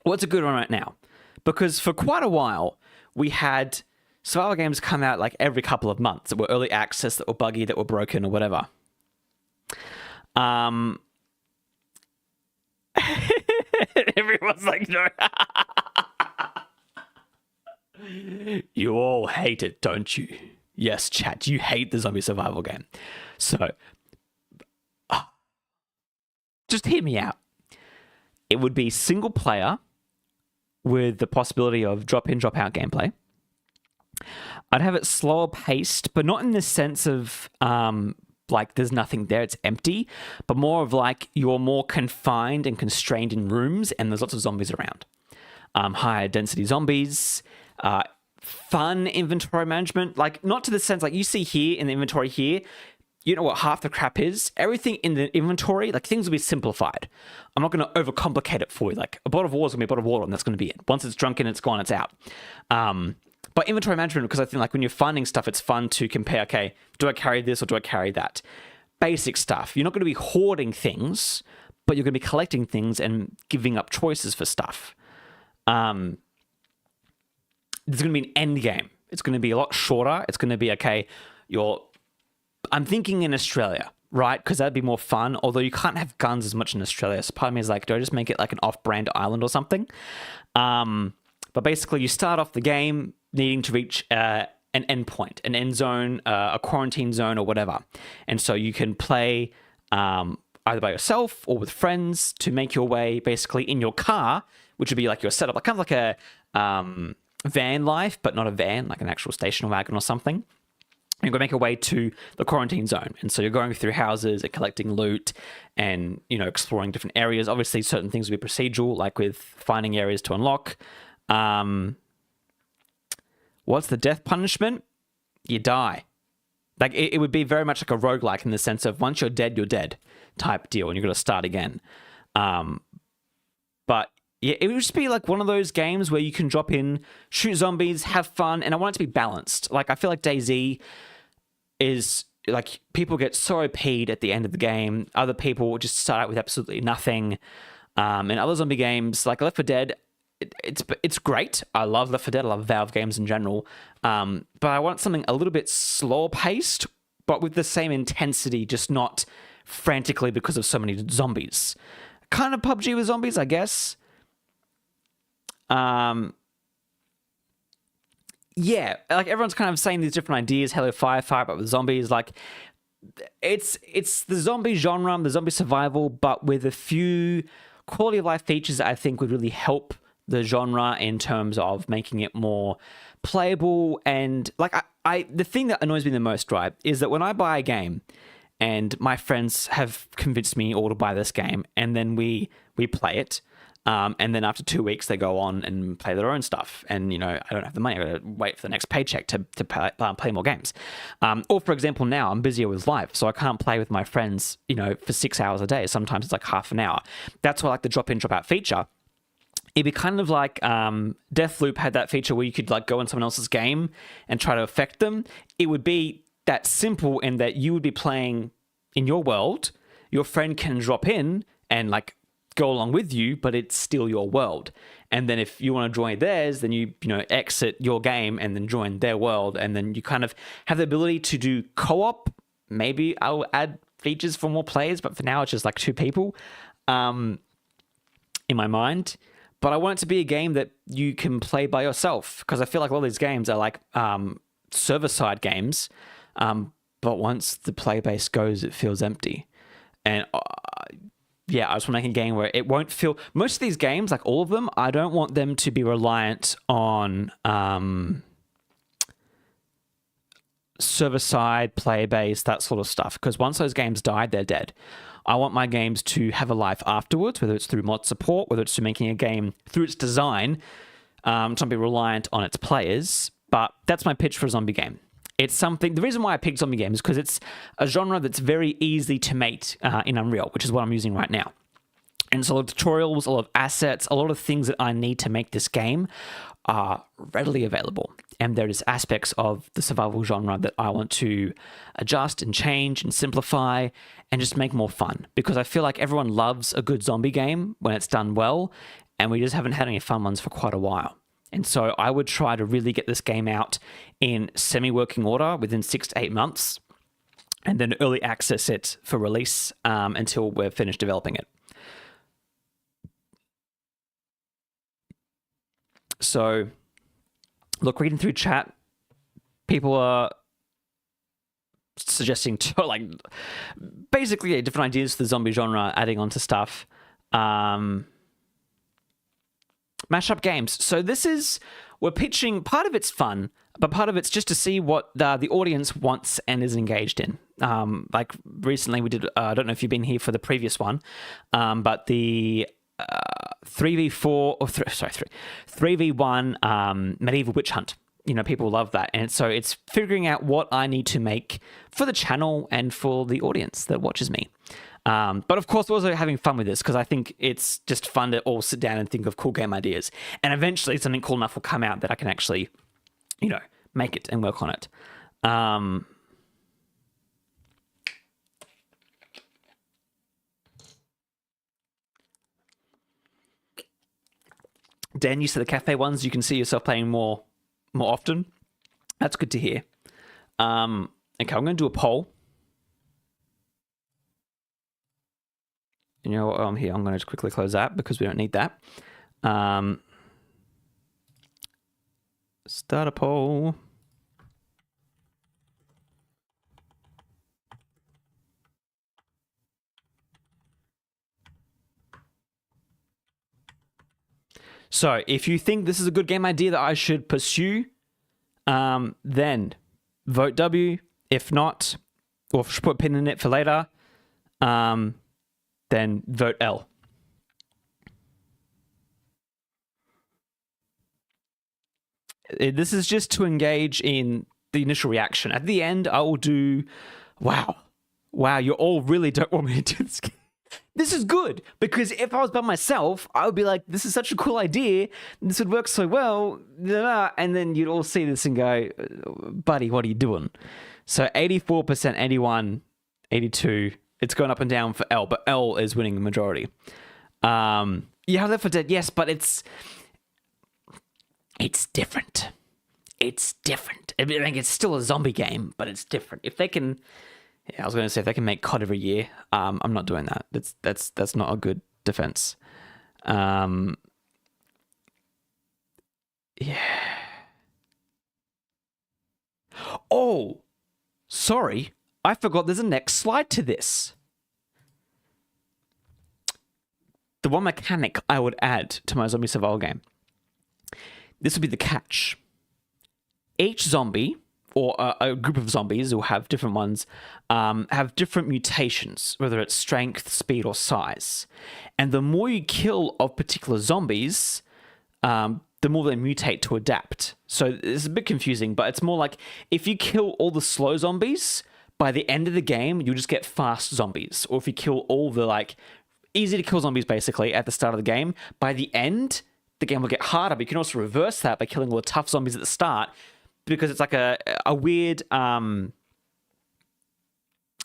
What's a good one right now? Because for quite a while, we had survival games come out like every couple of months that were early access, that were buggy, that were broken or whatever. Everyone's like, no. You all hate it, don't you? Yes, chat, you hate the zombie survival game. So, just hear me out. It would be single player with the possibility of drop-in, drop-out gameplay. I'd have it slower paced, but not in the sense of like there's nothing there, it's empty, but more of like you're more confined and constrained in rooms and there's lots of zombies around. Higher density zombies, fun inventory management, like not to the sense like you see here in the inventory here, you know what half the crap is? Everything in the inventory, like things will be simplified. I'm not going to overcomplicate it for you. Like a bottle of water is going to be a bottle of water and that's going to be it. Once it's drunk and it's gone, it's out. But inventory management, because I think like when you're finding stuff, it's fun to compare, okay, do I carry this or do I carry that? Basic stuff. You're not going to be hoarding things, but you're going to be collecting things and giving up choices for stuff. There's going to be an end game. It's going to be a lot shorter. It's going to be, okay, I'm thinking in Australia, right? Because that'd be more fun, although you can't have guns as much in Australia. So part of me is like, do I just make it like an off-brand island or something? But basically, you start off the game needing to reach an endpoint, an end zone, a quarantine zone or whatever. And so you can play either by yourself or with friends to make your way basically in your car, which would be like your setup, like kind of like a van life, but not a van, like an actual station wagon or something. You're going to make your way to the quarantine zone. And so you're going through houses and collecting loot and, exploring different areas. Obviously, certain things will be procedural, like with finding areas to unlock. What's the death punishment? You die. Like it would be very much like a roguelike in the sense of once you're dead type deal, and you've got to start again. But Yeah, it would just be like one of those games where you can drop in, shoot zombies, have fun, and I want it to be balanced. Like, I feel like DayZ is like, people get so OP'd at the end of the game. Other people just start out with absolutely nothing. And other zombie games like Left 4 Dead, it's great. I love Left 4 Dead. I love Valve games in general. But I want something a little bit slower paced, but with the same intensity, just not frantically because of so many zombies. Kind of PUBG with zombies, I guess. Yeah, like everyone's kind of saying these different ideas. Halo Firefight, but with zombies, like it's the zombie genre, the zombie survival, but with a few quality of life features that I think would really help the genre in terms of making it more playable. And like I the thing that annoys me the most, right, is that when I buy a game and my friends have convinced me all to buy this game, and then we play it. And then after 2 weeks, they go on and play their own stuff. And, I don't have the money. I got to wait for the next paycheck to play more games. Or, for example, now I'm busier with life, so I can't play with my friends, for 6 hours a day. Sometimes it's like half an hour. That's why I like the drop-in, drop-out feature. It'd be kind of like Deathloop had that feature where you could like go in someone else's game and try to affect them. It would be that simple in that you would be playing in your world. Your friend can drop in and like go along with you, but it's still your world. And then if you want to join theirs, then you exit your game and then join their world, and then you kind of have the ability to do co-op. Maybe I'll add features for more players, but for now it's just like 2 people in my mind. But I want it to be a game that you can play by yourself, because I feel like a lot of these games are like server-side games, but once the play base goes, it feels empty. And yeah, I just want to make a game where it won't feel... Most of these games, like all of them, I don't want them to be reliant on server-side, play-based, that sort of stuff. Because once those games die, they're dead. I want my games to have a life afterwards, whether it's through mod support, whether it's through making a game through its design, to not be reliant on its players. But that's my pitch for a zombie game. It's something... The reason why I picked zombie games is because it's a genre that's very easy to make in Unreal, which is what I'm using right now. And so a lot of tutorials, a lot of assets, a lot of things that I need to make this game are readily available. And there's aspects of the survival genre that I want to adjust and change and simplify and just make more fun. Because I feel like everyone loves a good zombie game when it's done well, and we just haven't had any fun ones for quite a while. And so I would try to really get this game out in semi-working order within 6 to 8 months, and then early access it for release until we're finished developing it. So, look, reading through chat, people are suggesting basically different ideas for the zombie genre, adding on to stuff. Mashup games. So we're pitching, part of it's fun, but part of it's just to see what the audience wants and is engaged in. Like recently we did, I don't know if you've been here for the previous one, but the 3v1 medieval witch hunt. People love that. And so it's figuring out what I need to make for the channel and for the audience that watches me. But of course, we're also having fun with this because I think it's just fun to all sit down and think of cool game ideas. And eventually something cool enough will come out that I can actually, make it and work on it. Dan, you said the cafe ones, you can see yourself playing more often. That's good to hear. Okay, I'm going to do a poll. While I'm here, I'm going to just quickly close that because we don't need that. Start a poll. So, if you think this is a good game idea that I should pursue, then vote W. If not, or put a pin in it for later, then vote L. This is just to engage in the initial reaction. At the end, I will do, wow, you all really don't want me to do this game. this is good, because if I was by myself, I would be like, this is such a cool idea, this would work so well, and then you'd all see this and go, buddy, what are you doing? So 84%, 81, 82, it's going up and down for L, but L is winning the majority. Yeah, Left 4 Dead, yes, but it's different. It's different. I mean, it's still a zombie game, but it's different. If they can... Yeah, I was going to say, if they can make COD every year, I'm not doing that. That's not a good defense. Yeah. Oh, sorry. I forgot there's a next slide to this. The one mechanic I would add to my zombie survival game. This would be the catch. Each zombie... or a group of zombies who have different ones, have different mutations, whether it's strength, speed, or size. And the more you kill of particular zombies, the more they mutate to adapt. So it's a bit confusing, but it's more like if you kill all the slow zombies, by the end of the game, you'll just get fast zombies. Or if you kill all the easy to kill zombies basically at the start of the game, by the end, the game will get harder. But you can also reverse that by killing all the tough zombies at the start, because it's like a weird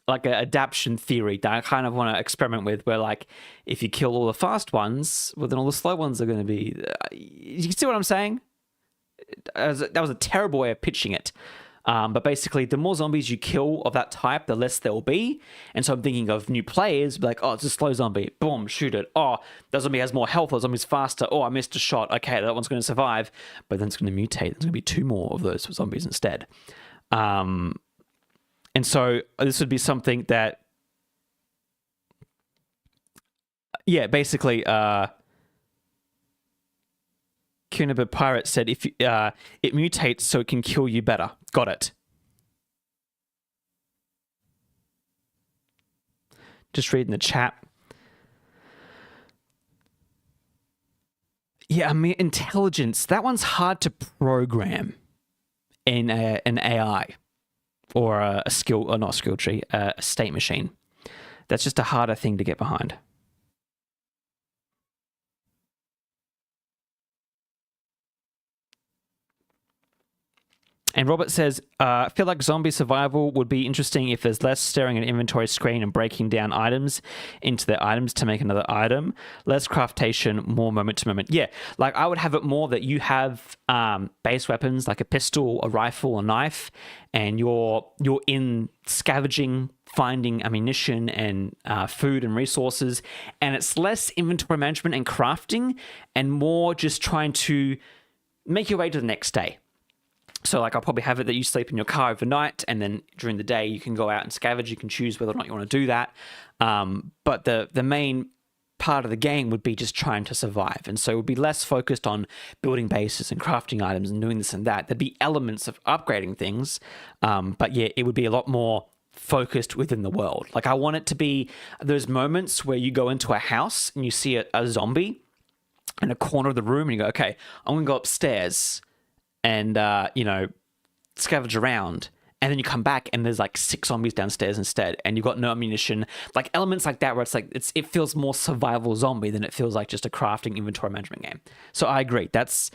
like an adaptation theory that I kind of want to experiment with, where if you kill all the fast ones, well then all the slow ones are going to be... you see what I'm saying? That was a terrible way of pitching it. But basically, the more zombies you kill of that type, the less there will be. And so I'm thinking of new players, like, oh, it's a slow zombie. Boom, shoot it. Oh, that zombie has more health. That zombie's faster. Oh, I missed a shot. Okay, that one's going to survive. But then it's going to mutate. There's going to be 2 more of those zombies instead. And so this would be something that... yeah, basically... Cunibur Pirate said, "If it mutates so it can kill you better." Got it. Just reading the chat. Yeah, I mean, intelligence. That one's hard to program in an AI or a skill, or not a skill tree, a state machine. That's just a harder thing to get behind. And Robert says, I feel like zombie survival would be interesting if there's less staring at an inventory screen and breaking down items into their items to make another item. Less craftation, more moment to moment. Yeah, I would have it more that you have base weapons like a pistol, a rifle, a knife, and you're in scavenging, finding ammunition and food and resources. And it's less inventory management and crafting and more just trying to make your way to the next day. So I'll probably have it that you sleep in your car overnight, and then during the day you can go out and scavenge. You can choose whether or not you want to do that. But the main part of the game would be just trying to survive. And so it would be less focused on building bases and crafting items and doing this and that. There'd be elements of upgrading things. But yeah, it would be a lot more focused within the world. I want it to be those moments where you go into a house and you see a zombie in a corner of the room and you go, okay, I'm going to go upstairs and, scavenge around. And then you come back and there's 6 zombies downstairs instead. And you've got no ammunition. Elements like that where it feels more survival zombie than it feels like just a crafting inventory management game. So I agree. That's,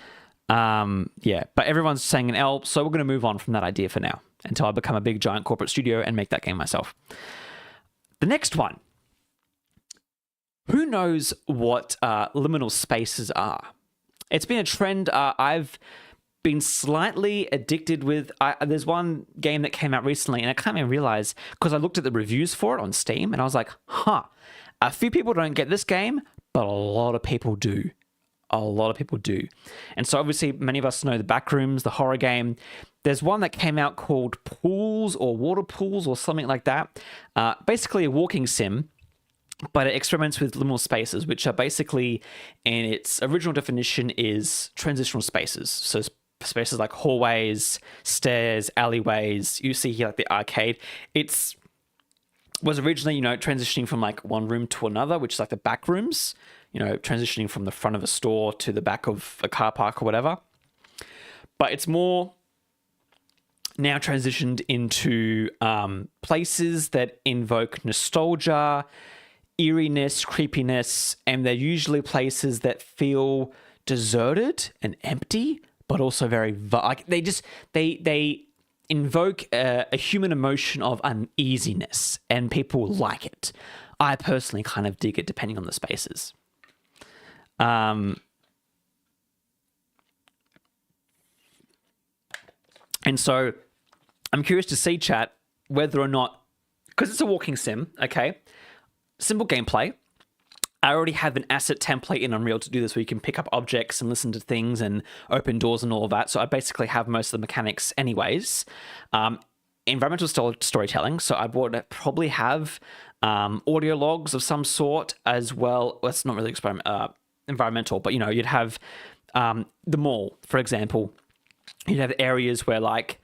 yeah. But everyone's saying an L. So we're going to move on from that idea for now until I become a big giant corporate studio and make that game myself. The next one. Who knows what liminal spaces are? It's been a trend I've been slightly addicted with. There's one game that came out recently and I can't even realize, because I looked at the reviews for it on Steam and I was like, a few people don't get this game, but a lot of people do. A lot of people do. And so obviously many of us know the Backrooms, the horror game. There's one that came out called Pools or Water Pools or something like that. Basically a walking sim, but it experiments with liminal spaces, which are basically, in its original definition, is transitional spaces. So spaces like hallways, stairs, alleyways. You see here the arcade. Was originally, transitioning from one room to another, which is the back rooms, transitioning from the front of a store to the back of a car park or whatever. But it's more now transitioned into places that invoke nostalgia, eeriness, creepiness, and they're usually places that feel deserted and empty, but also very like they invoke a human emotion of uneasiness, and people like it. I personally kind of dig it, depending on the spaces. And so I'm curious to see, chat, whether or not, because it's a walking sim, okay, simple gameplay. I already have an asset template in Unreal to do this, where you can pick up objects and listen to things and open doors and all of that. So I basically have most of the mechanics anyways. Environmental storytelling. So I would probably have audio logs of some sort as well. Well, it's not really environmental, but, you know, you'd have the mall, for example. You'd have areas where, like,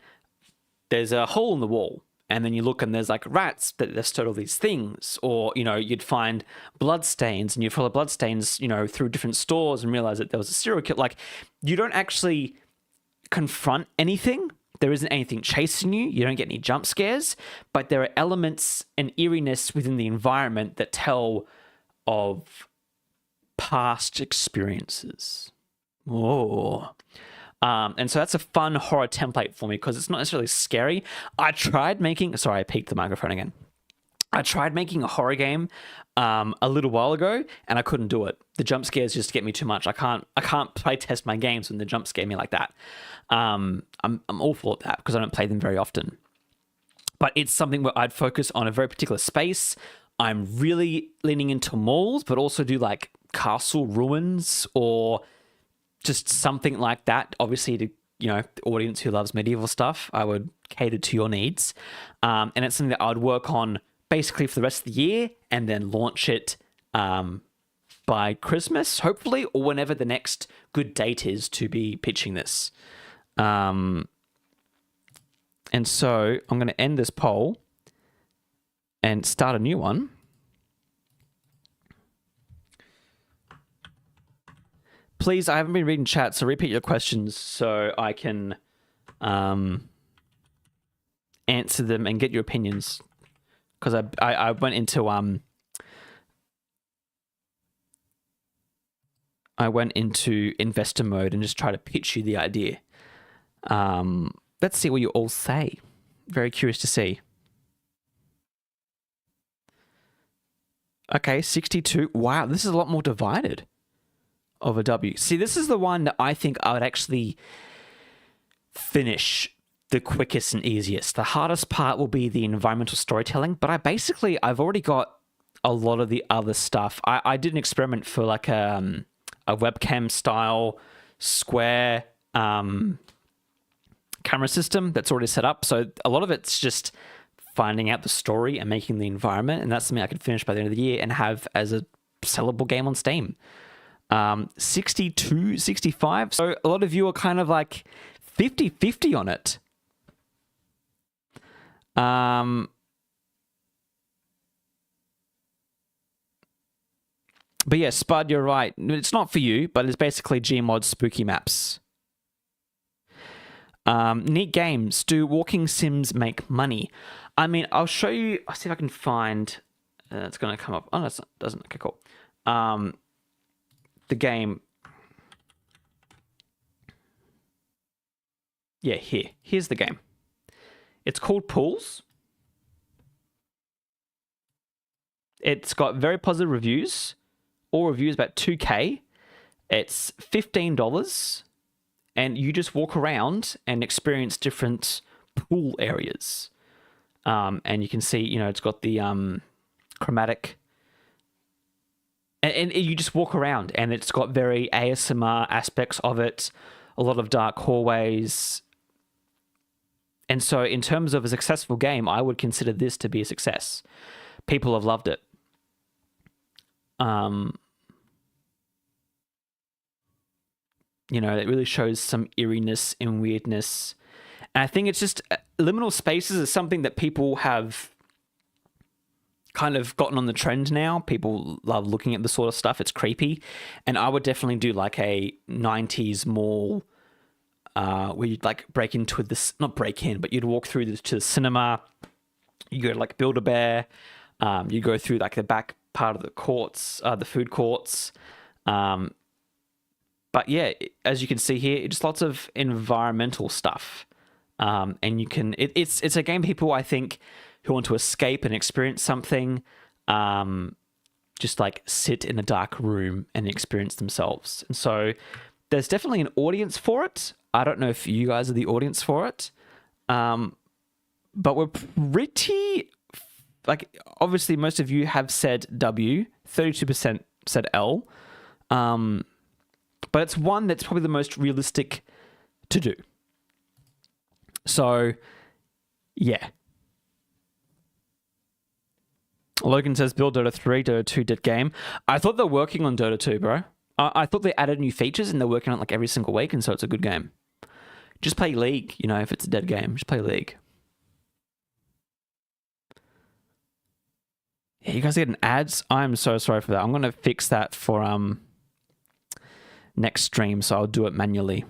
there's a hole in the wall, and then you look and there's like rats that have stored all these things. Or, you know, you'd find bloodstains, and you'd follow bloodstains, you know, through different stores and realize that there was a serial killer. Like, you don't actually confront anything. There isn't anything chasing you. You don't get any jump scares, but there are elements and eeriness within the environment that tell of past experiences. Oh. And so that's a fun horror template for me, because it's not necessarily scary. I tried making... Sorry, I peeked the microphone again. I tried making a horror game a little while ago, and I couldn't do it. The jump scares just get me too much. I can't play test my games when the jump scare me like that. I'm awful at that because I don't play them very often. But it's something where I'd focus on a very particular space. I'm really leaning into malls, but also do like castle ruins or just something like that. Obviously, to, you know, the audience who loves medieval stuff, I would cater to your needs. And it's something that I would work on basically for the rest of the year, and then launch it by Christmas, hopefully, or whenever the next good date is to be pitching this. And so I'm going to end this poll and start a new one. Please, I haven't been reading chat, so repeat your questions so I can answer them and get your opinions. Because I went into investor mode and just try to pitch you the idea. Let's see what you all say. Very curious to see. Okay, 62. Wow, this is a lot more divided of a W. See, this is the one that I think I would actually finish the quickest and easiest. The hardest part will be the environmental storytelling, but I've already got a lot of the other stuff. I did an experiment for like a webcam style square camera system that's already set up. So a lot of it's just finding out the story and making the environment, and that's something I could finish by the end of the year and have as a sellable game on Steam. 62, 65. So a lot of you are kind of like 50-50 on it. But yeah, Spud, you're right. It's not for you, but it's basically Gmod spooky maps. Neat games. Do walking sims make money? I mean, I'll show you. I'll see if I can find. It's going to come up. Oh, no, it doesn't. Okay, cool. The game. Yeah, here's the game. It's called Pools. It's got very positive reviews. All reviews about 2K. It's $15, and you just walk around and experience different pool areas. And you can see, you know, it's got the chromatic. And you just walk around, and it's got very ASMR aspects of it, a lot of dark hallways. And so in terms of a successful game, I would consider this to be a success. People have loved it. You know, it really shows some eeriness and weirdness. And I think it's just liminal spaces is something that people have kind of gotten on the trend now. People love looking at the sort of stuff. It's creepy. And I would definitely do like a 90s mall where you'd like break into this, not break in, but you'd walk through to the cinema. You go to like Build-A-Bear. You go through like the back part of the courts, the food courts. But yeah, as you can see here, just lots of environmental stuff. And you can, it's a game people, I think, who want to escape and experience something, just like sit in a dark room and experience themselves. And so there's definitely an audience for it. I don't know if you guys are the audience for it. But we're pretty, like, obviously most of you have said W, 32% said L. But it's one that's probably the most realistic to do. So, yeah. Logan says, build Dota 3, Dota 2 dead game. I thought they're working on Dota 2, bro. I thought they added new features and they're working on it like every single week, and so it's a good game. Just play League, you know, if it's a dead game. Just play League. Yeah, you guys are getting ads? I'm so sorry for that. I'm going to fix that for next stream, so I'll do it manually.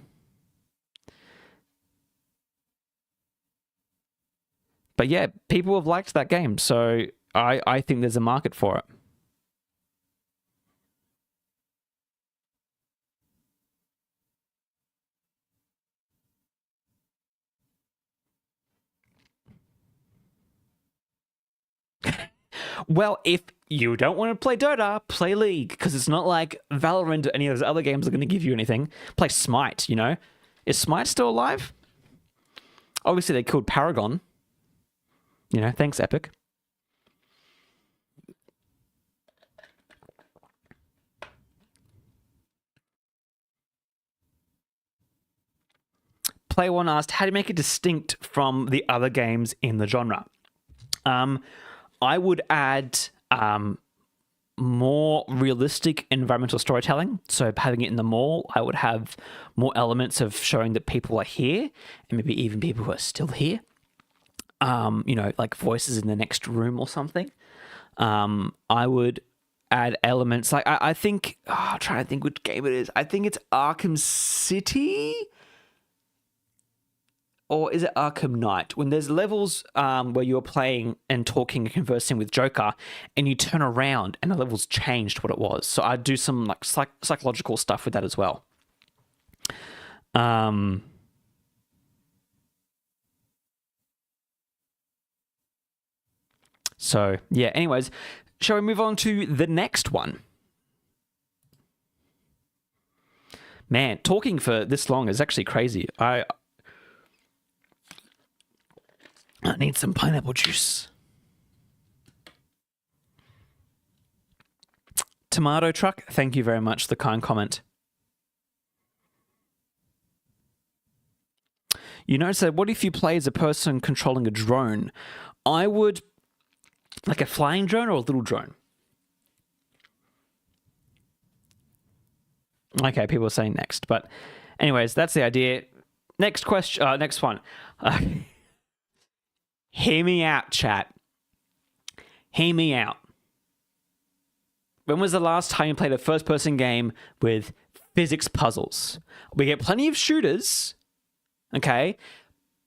But yeah, people have liked that game, so I think there's a market for it. Well, if you don't want to play Dota, play League, because it's not like Valorant or any of those other games are going to give you anything. Play Smite, you know? Is Smite still alive? Obviously, they killed Paragon. You know, thanks, Epic. Player One asked, how do you make it distinct from the other games in the genre? I would add more realistic environmental storytelling. So having it in the mall, I would have more elements of showing that people are here, and maybe even people who are still here. You know, like voices in the next room or something. I would add elements like I think, I'm trying to think which game it is. I think it's Arkham City. Or is it Arkham Knight? When there's levels where you're playing and talking and conversing with Joker, and you turn around and the level's changed what it was. So I'd do some like psychological stuff with that as well. So yeah. Anyways, shall we move on to the next one? Man, talking for this long is actually crazy. I need some pineapple juice. Tomato Truck, thank you very much for the kind comment. You notice that what if you play as a person controlling a drone? I would, like a flying drone or a little drone? Okay, people are saying next. But anyways, that's the idea. Next question, next one. Hear me out, chat. Hear me out. When was the last time you played a first-person game with physics puzzles? We get plenty of shooters, okay?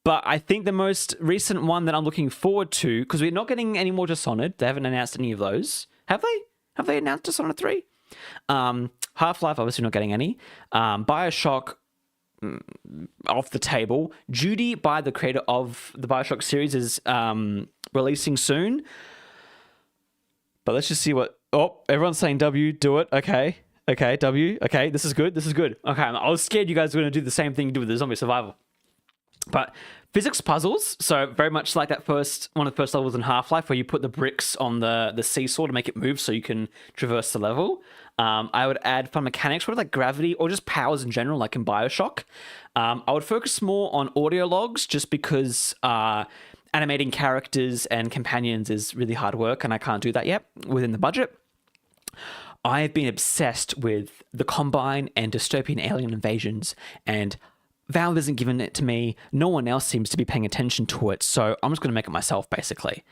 But I think the most recent one that I'm looking forward to, because we're not getting any more Dishonored. They haven't announced any of those. Have they? Have they announced Dishonored 3? Half-Life, obviously not getting any. Bioshock, off the table. Judy, by the creator of the Bioshock series, is releasing soon. But let's just see what... Oh, everyone's saying W, do it. Okay, W. Okay, this is good. Okay, I was scared you guys were going to do the same thing you did with the Zombie Survival. But physics puzzles, so very much like that one of the first levels in Half-Life where you put the bricks on the seesaw to make it move so you can traverse the level. I would add fun mechanics, sort of like gravity or just powers in general, like in Bioshock. I would focus more on audio logs just because animating characters and companions is really hard work and I can't do that yet within the budget. I've been obsessed with the Combine and dystopian alien invasions, and Valve isn't giving it to me. No one else seems to be paying attention to it, so I'm just going to make it myself, basically.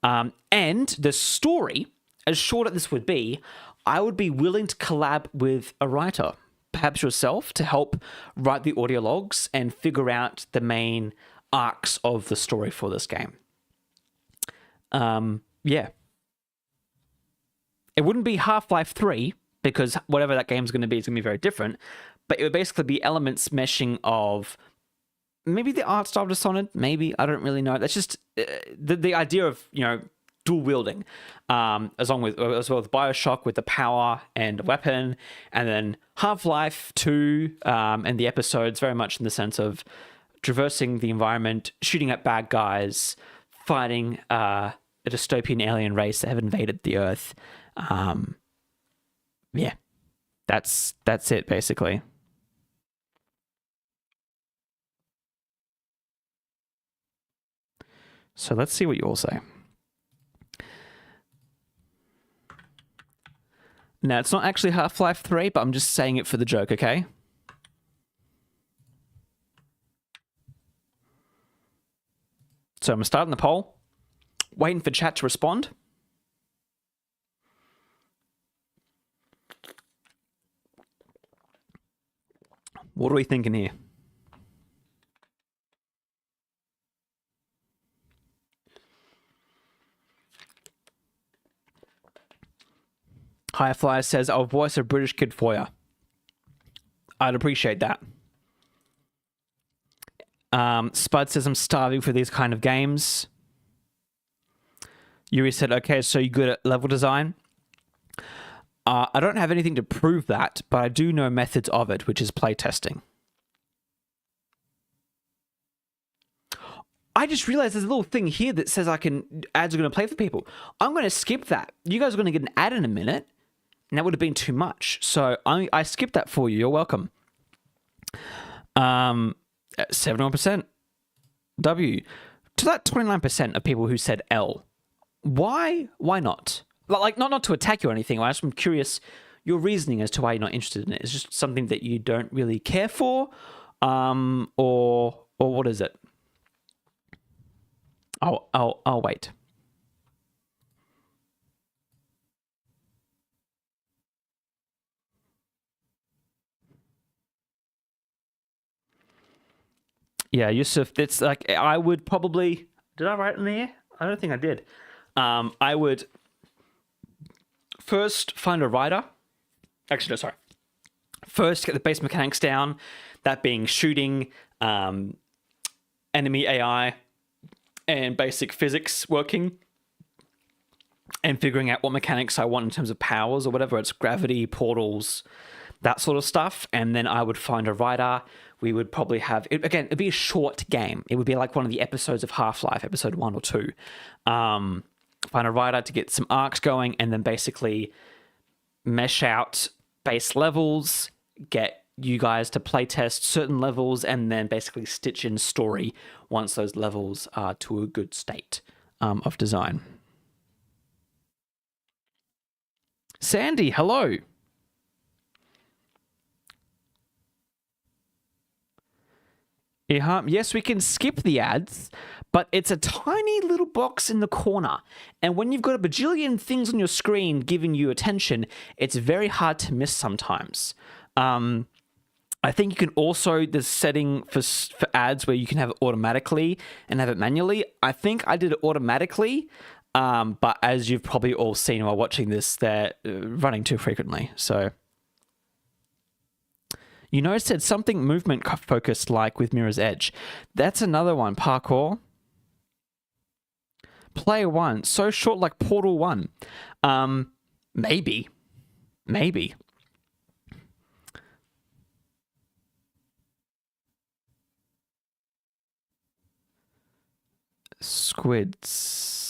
And the story, as short as this would be, I would be willing to collab with a writer, perhaps yourself, to help write the audio logs and figure out the main arcs of the story for this game. Yeah. It wouldn't be Half-Life 3, because whatever that game's going to be is going to be very different. But it would basically be elements meshing of maybe the art style of Dishonored, maybe. I don't really know. That's just the idea of, dual wielding, as well with Bioshock with the power and weapon, and then Half-Life 2 and the episodes very much in the sense of traversing the environment, shooting at bad guys, fighting a dystopian alien race that have invaded the Earth. Yeah, that's it basically. So let's see what you all say. Now, it's not actually Half-Life 3, but I'm just saying it for the joke, okay? So I'm starting the poll, waiting for chat to respond. What are we thinking here? Highflyer says, I'll voice a British kid for you. I'd appreciate that. Spud says, I'm starving for these kind of games. Yuri said, okay, so you're good at level design. I don't have anything to prove that, but I do know methods of it, which is playtesting. I just realized there's a little thing here that says ads are going to play for people. I'm going to skip that. You guys are going to get an ad in a minute, and that would have been too much. So I skipped that for you. You're welcome. 71% W. To that 29% of people who said L. Why? Why not? Like, not to attack you or anything. I'm just curious your reasoning as to why you're not interested in it. Is just something that you don't really care for, or what is it? I'll wait. Yeah, Yusuf, it's like, I would probably... Did I write it in there? I don't think I did. I would first find a writer. Actually, no, sorry. First, get the base mechanics down. That being shooting, enemy AI, and basic physics working. And figuring out what mechanics I want in terms of powers or whatever. It's gravity, portals, that sort of stuff. And then I would find a writer. We would probably have... it'd be a short game. It would be like one of the episodes of Half-Life, episode 1 or 2. Find a writer to get some arcs going, and then basically mesh out base levels, get you guys to playtest certain levels, and then basically stitch in story once those levels are to a good state of design. Sandy, hello. Yes, we can skip the ads, but it's a tiny little box in the corner. And when you've got a bajillion things on your screen giving you attention, it's very hard to miss sometimes. I think you can also, there's setting for ads where you can have it automatically and have it manually. I think I did it automatically, but as you've probably all seen while watching this, they're running too frequently, so... You know, it said something movement focused like with Mirror's Edge. That's another one. Parkour. Player 1. So short like Portal 1. Maybe. Maybe. Squids.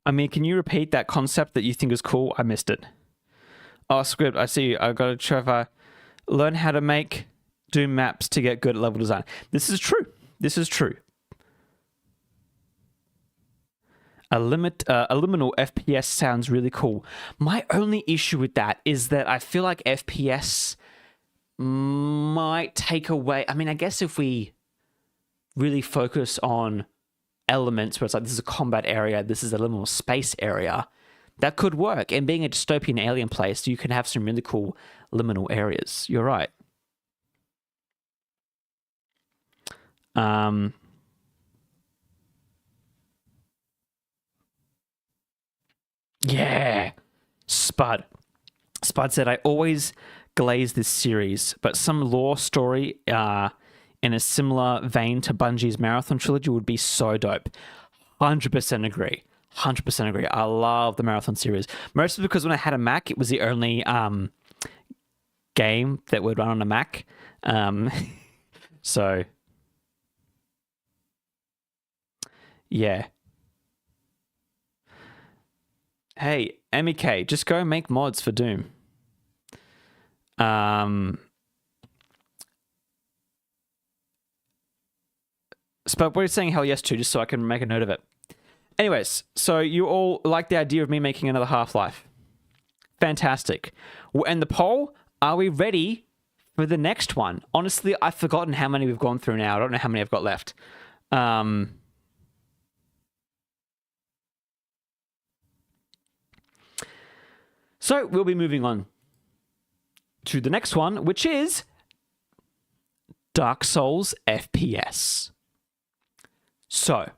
I mean, can you repeat that concept that you think is cool? I missed it. Oh, Script, I see you. I've got to try if I learn how to do maps to get good at level design. This is true. This is true. A liminal FPS sounds really cool. My only issue with that is that I feel like FPS might take away... I mean, I guess if we really focus on elements where it's like, this is a combat area, this is a liminal space area, that could work. And being a dystopian alien place, you can have some really cool liminal areas. You're right. Yeah. Spud. Spud said, I always glaze this series, but some lore story in a similar vein to Bungie's Marathon trilogy would be so dope. 100% agree. 100% agree. I love the Marathon series. Mostly because when I had a Mac, it was the only game that would run on a Mac. So, yeah. Hey, MEK, just go make mods for Doom. But we're saying hell yes to, just so I can make a note of it. Anyways, so you all like the idea of me making another Half-Life. Fantastic. We'll end the poll. Are we ready for the next one? Honestly, I've forgotten how many we've gone through now. I don't know how many I've got left. So we'll be moving on to the next one, which is Dark Souls FPS. So,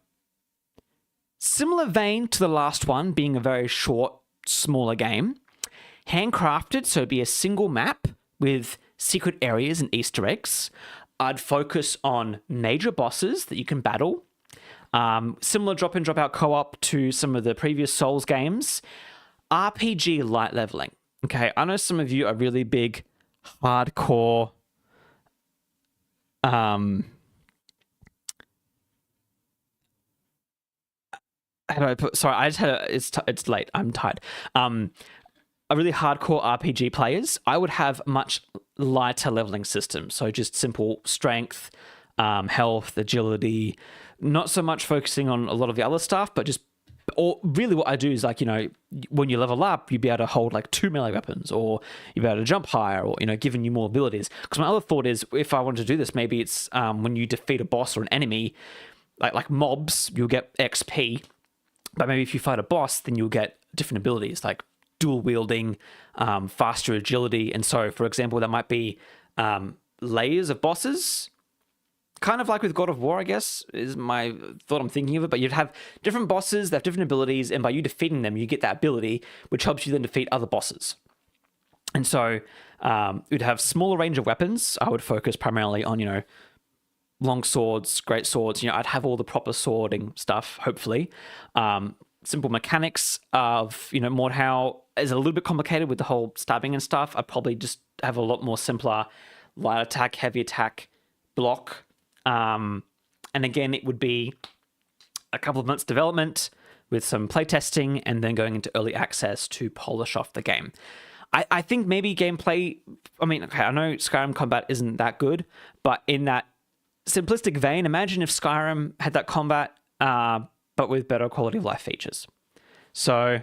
similar vein to the last one, being a very short, smaller game. Handcrafted, so it'd be a single map with secret areas and Easter eggs. I'd focus on major bosses that you can battle. Similar drop-in, drop-out co-op to some of the previous Souls games. RPG light leveling. Okay, I know some of you are really big, hardcore... how do I put? Sorry, I just had it's late. I'm tired. A really hardcore RPG players, I would have much lighter leveling system. So just simple strength, health, agility. Not so much focusing on a lot of the other stuff, but just or really what I do is like, you know, when you level up, you'd be able to hold like 2 melee weapons, or you'd be able to jump higher, or, you know, giving you more abilities. Because my other thought is, if I wanted to do this, maybe it's when you defeat a boss or an enemy, like mobs, you'll get XP. But maybe if you fight a boss, then you'll get different abilities like dual wielding, faster agility. And so, for example, that might be layers of bosses, kind of like with God of War, I guess, is my thought I'm thinking of it. But you'd have different bosses that have different abilities, and by you defeating them, you get that ability, which helps you then defeat other bosses. And so you'd have smaller range of weapons. I would focus primarily on, you know, long swords, great swords. You know, I'd have all the proper swording stuff, hopefully. Simple mechanics of, you know, Mordhau is a little bit complicated with the whole stabbing and stuff. I'd probably just have a lot more simpler light attack, heavy attack block. And again, it would be a couple of months development with some playtesting and then going into early access to polish off the game. I think maybe gameplay, I mean, okay, I know Skyrim combat isn't that good, but in that simplistic vein, imagine if Skyrim had that combat, but with better quality of life features. So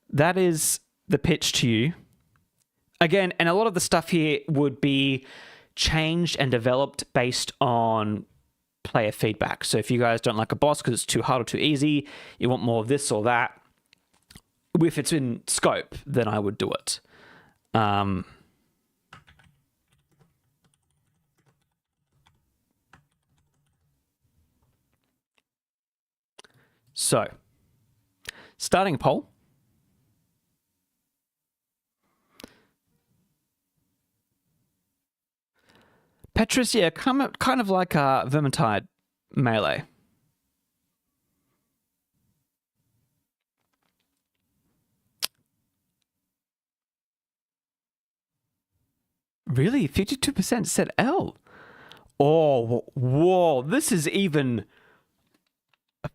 that is the pitch to you. Again, and a lot of the stuff here would be changed and developed based on player feedback. So if you guys don't like a boss because it's too hard or too easy, you want more of this or that, if it's in scope, then I would do it. So, starting a poll. Petrus, yeah, kind of like Vermintide melee. Really? 52% said L. Oh, whoa, this is even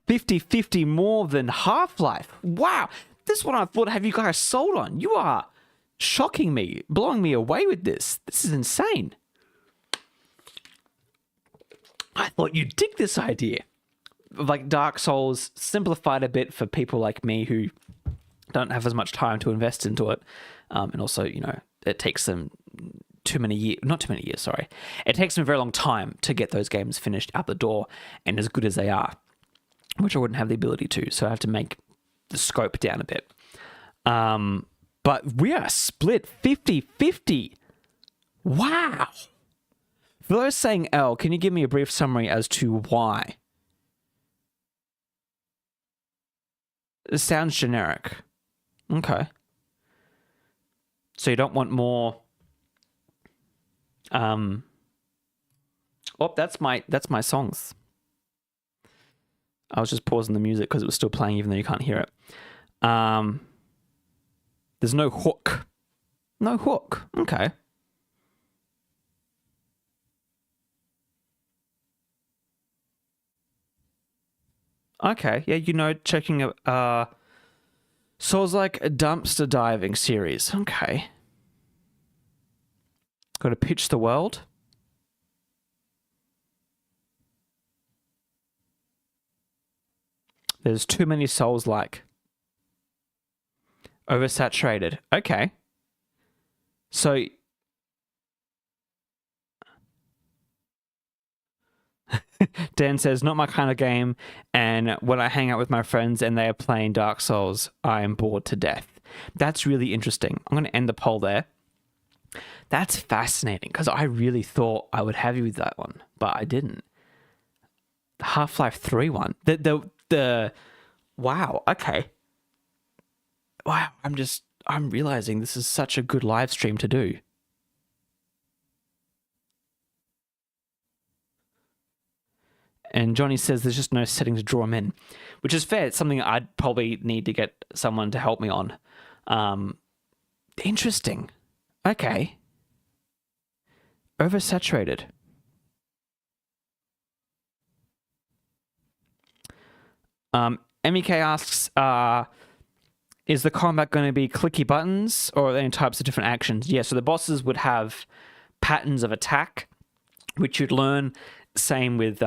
50-50 more than Half-Life. Wow, this is what I thought have you guys sold on. You are shocking me, blowing me away with this. This is insane. I thought you'd dig this idea. Like Dark Souls simplified a bit for people like me who don't have as much time to invest into it. And also, you know, it takes them it takes them a very long time to get those games finished out the door and as good as they are, which I wouldn't have the ability to. So I have to make the scope down a bit. But we are split 50-50. Wow. For those saying L, can you give me a brief summary as to why? It sounds generic. Okay. So you don't want more... Oh, that's my songs. I was just pausing the music because it was still playing even though you can't hear it. There's no hook. No hook. Okay. Okay. Yeah, checking so it's like a dumpster diving series. Okay. Got to pitch the world. There's too many souls like. Oversaturated. Okay. So Dan says, not my kind of game, and when I hang out with my friends and they are playing Dark Souls, I am bored to death. That's really interesting. I'm going to end the poll there. That's fascinating, because I really thought I would have you with that one, but I didn't. The Half-Life 3 one. The wow, okay. Wow, I'm realizing this is such a good live stream to do. And Johnny says there's just no setting to draw them in, which is fair. It's something I'd probably need to get someone to help me on. Interesting. Okay. Oversaturated. MEK asks, is the combat going to be clicky buttons or are there any types of different actions? Yeah, so the bosses would have patterns of attack, which you'd learn. Same with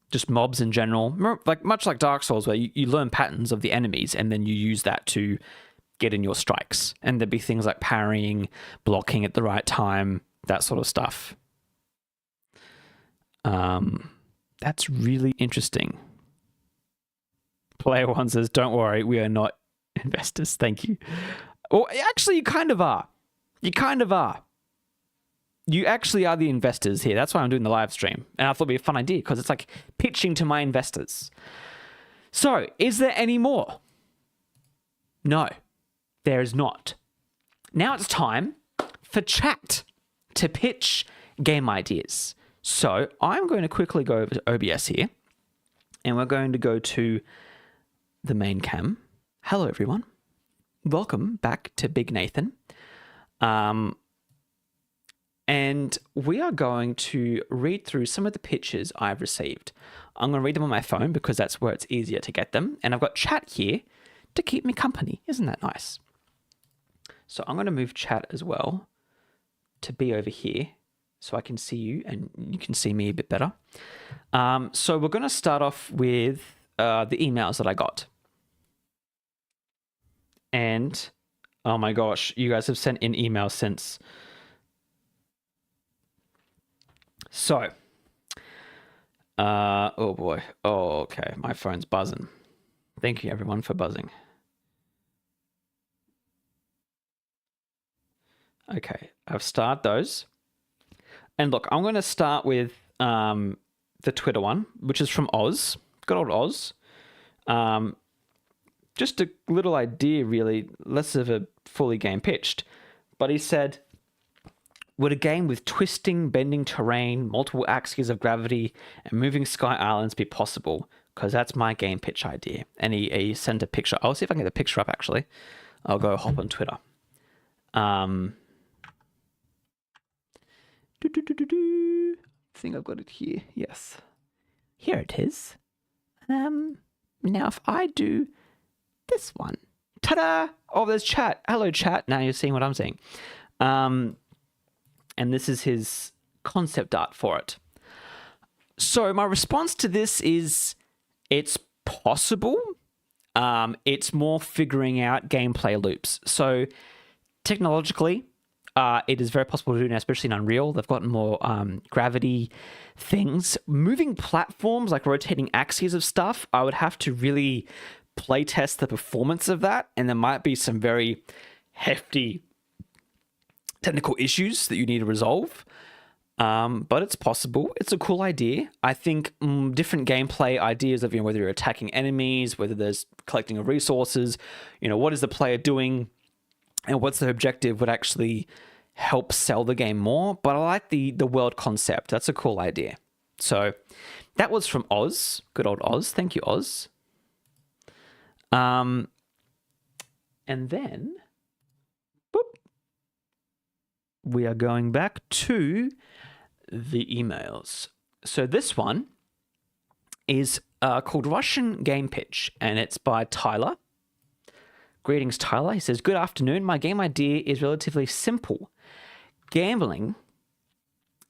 just mobs in general. Like much like Dark Souls, where you learn patterns of the enemies and then you use that to get in your strikes. And there'd be things like parrying, blocking at the right time, that sort of stuff. That's really interesting. Player One says, don't worry, we are not investors. Thank you. Well, actually, you kind of are. You kind of are. You actually are the investors here. That's why I'm doing the live stream. And I thought it'd be a fun idea because it's like pitching to my investors. So, is there any more? No, there is not. Now it's time for chat to pitch game ideas. So, I'm going to quickly go over to OBS here. And we're going to go to the main cam. Hello, everyone. Welcome back to Big Nathan. And we are going to read through some of the pitches I've received. I'm going to read them on my phone because that's where it's easier to get them. And I've got chat here to keep me company. Isn't that nice? So I'm going to move chat as well to be over here so I can see you and you can see me a bit better. So we're going to start off with the emails that I got. And, oh my gosh, you guys have sent in emails since... So, oh boy. Oh, okay. My phone's buzzing. Thank you, everyone, for buzzing. Okay, I've started those. And look, I'm going to start with the Twitter one, which is from Oz. Good old Oz. Just a little idea, really, less of a fully game pitched. But he said... Would a game with twisting, bending terrain, multiple axes of gravity, and moving sky islands be possible? Because that's my game pitch idea. And he sent a picture. I'll see if I can get the picture up, actually. I'll go hop on Twitter. I think I've got it here. Yes. Here it is. Now, if I do this one. Ta-da! Oh, there's chat. Hello, chat. Now you're seeing what I'm seeing. And this is his concept art for it. So my response to this is, it's possible. It's more figuring out gameplay loops. So technologically, it is very possible to do now, especially in Unreal. They've gotten more gravity things. Moving platforms, like rotating axes of stuff, I would have to really play test the performance of that. And there might be some very hefty technical issues that you need to resolve. But it's possible. It's a cool idea. I think different gameplay ideas of whether you're attacking enemies, whether there's collecting of resources, what is the player doing, and what's their objective would actually help sell the game more. But I like the world concept. That's a cool idea. So that was from Oz. Good old Oz. Thank you, Oz. And then we are going back to the emails. So this one is called Russian Game Pitch, and it's by Tyler. Greetings, Tyler. He says, good afternoon. My game idea is relatively simple. Gambling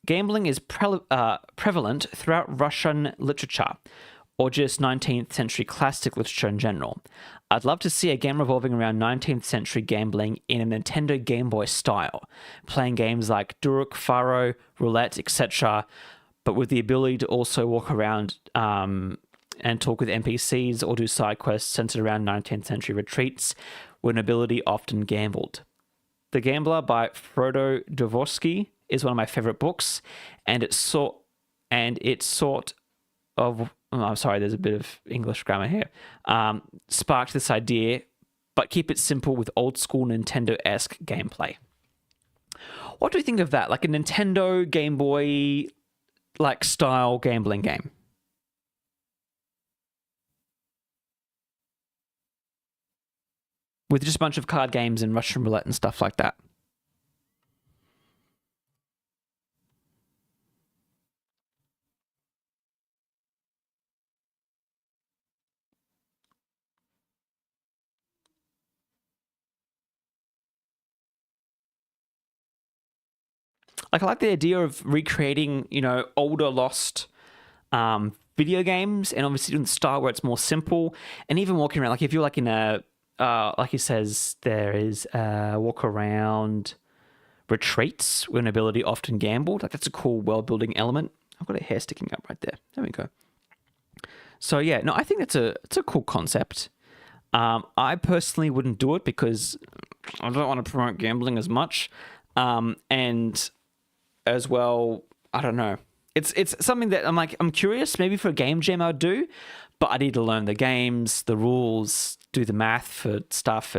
is prevalent throughout Russian literature, or just 19th century classic literature in general. I'd love to see a game revolving around 19th century gambling in a Nintendo Game Boy style, playing games like Durok, Faro, Roulette, etc., but with the ability to also walk around and talk with NPCs or do side quests centered around 19th century retreats, with an ability often gambled. The Gambler by Frodo Dvorsky is one of my favorite books, and it's sort of I'm sorry, there's a bit of English grammar here. Sparked this idea, but keep it simple with old school Nintendo-esque gameplay. What do you think of that? Like a Nintendo Game Boy style gambling game? With just a bunch of card games and Russian roulette and stuff like that. I like the idea of recreating, older lost video games, and obviously doing the style where it's more simple, and even walking around. Like if you're in a, like he says, there is walk around retreats with an ability often gambled. Like that's a cool world building element. I've got a hair sticking up right there. There we go. So yeah, no, I think it's a cool concept. I personally wouldn't do it because I don't want to promote gambling as much, and as well, I don't know. It's something that I'm curious. Maybe for a game jam I would do, but I need to learn the games, the rules, do the math for stuff,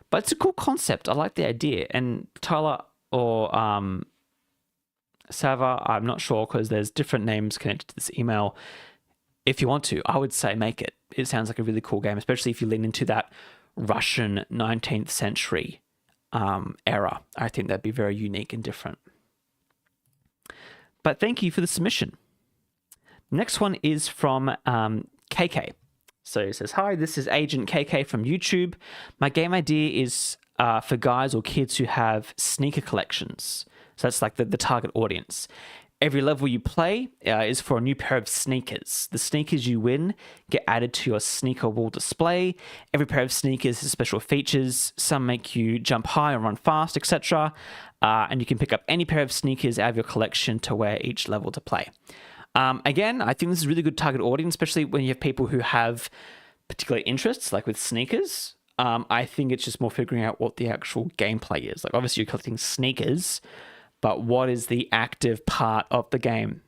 but it's a cool concept. I like the idea. And Tyler or Sava, I'm not sure because there's different names connected to this email. If you want to, I would say make it. It sounds like a really cool game, especially if you lean into that Russian 19th century era. I think that'd be very unique and different. But thank you for the submission. Next one is from KK. So he says, hi, this is Agent KK from YouTube. My game idea is for guys or kids who have sneaker collections. So that's like the target audience. Every level you play is for a new pair of sneakers. The sneakers you win get added to your sneaker wall display. Every pair of sneakers has special features. Some make you jump high or run fast, etc. And you can pick up any pair of sneakers out of your collection to wear each level to play. Again, I think this is a really good target audience, especially when you have people who have particular interests, like with sneakers. I think it's just more figuring out what the actual gameplay is. Like obviously you're collecting sneakers, but what is the active part of the game?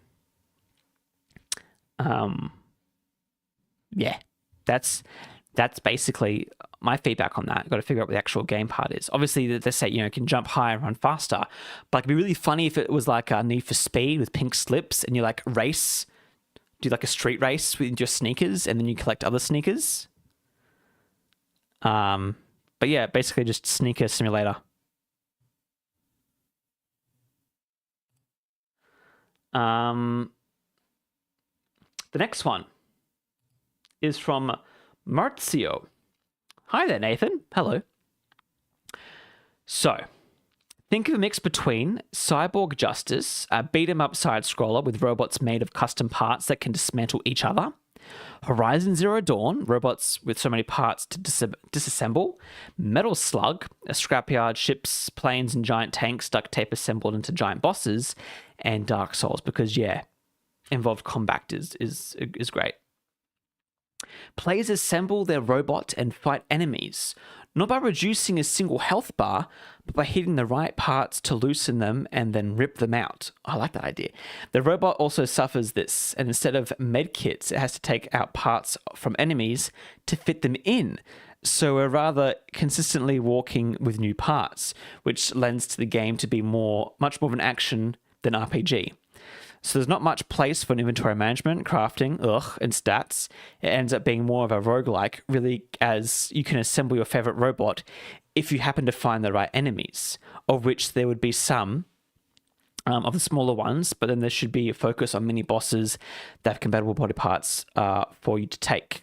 Yeah, that's basically my feedback on that. You've got to figure out what the actual game part is. Obviously, they say, you can jump higher and run faster, but it'd be really funny if it was like a Need for Speed with pink slips and you race, do like a street race with your sneakers and then you collect other sneakers. But yeah, basically just sneaker simulator. The next one is from Marzio. Hi there, Nathan. Hello. So, think of a mix between Cyborg Justice, a beat-em-up side-scroller with robots made of custom parts that can dismantle each other, Horizon Zero Dawn, robots with so many parts to disassemble, Metal Slug, a scrapyard, ships, planes, and giant tanks duct tape assembled into giant bosses, and Dark Souls, because, yeah, involved combat is great. Players assemble their robot and fight enemies. not by reducing a single health bar, but by hitting the right parts to loosen them and then rip them out. I like that idea. The robot also suffers this, and instead of med kits, it has to take out parts from enemies to fit them in. So we're rather consistently walking with new parts, which lends to the game to be much more of an action than RPG. So there's not much place for inventory management, crafting, and stats. It ends up being more of a roguelike, really, as you can assemble your favorite robot if you happen to find the right enemies, of which there would be some of the smaller ones, but then there should be a focus on mini bosses that have compatible body parts for you to take.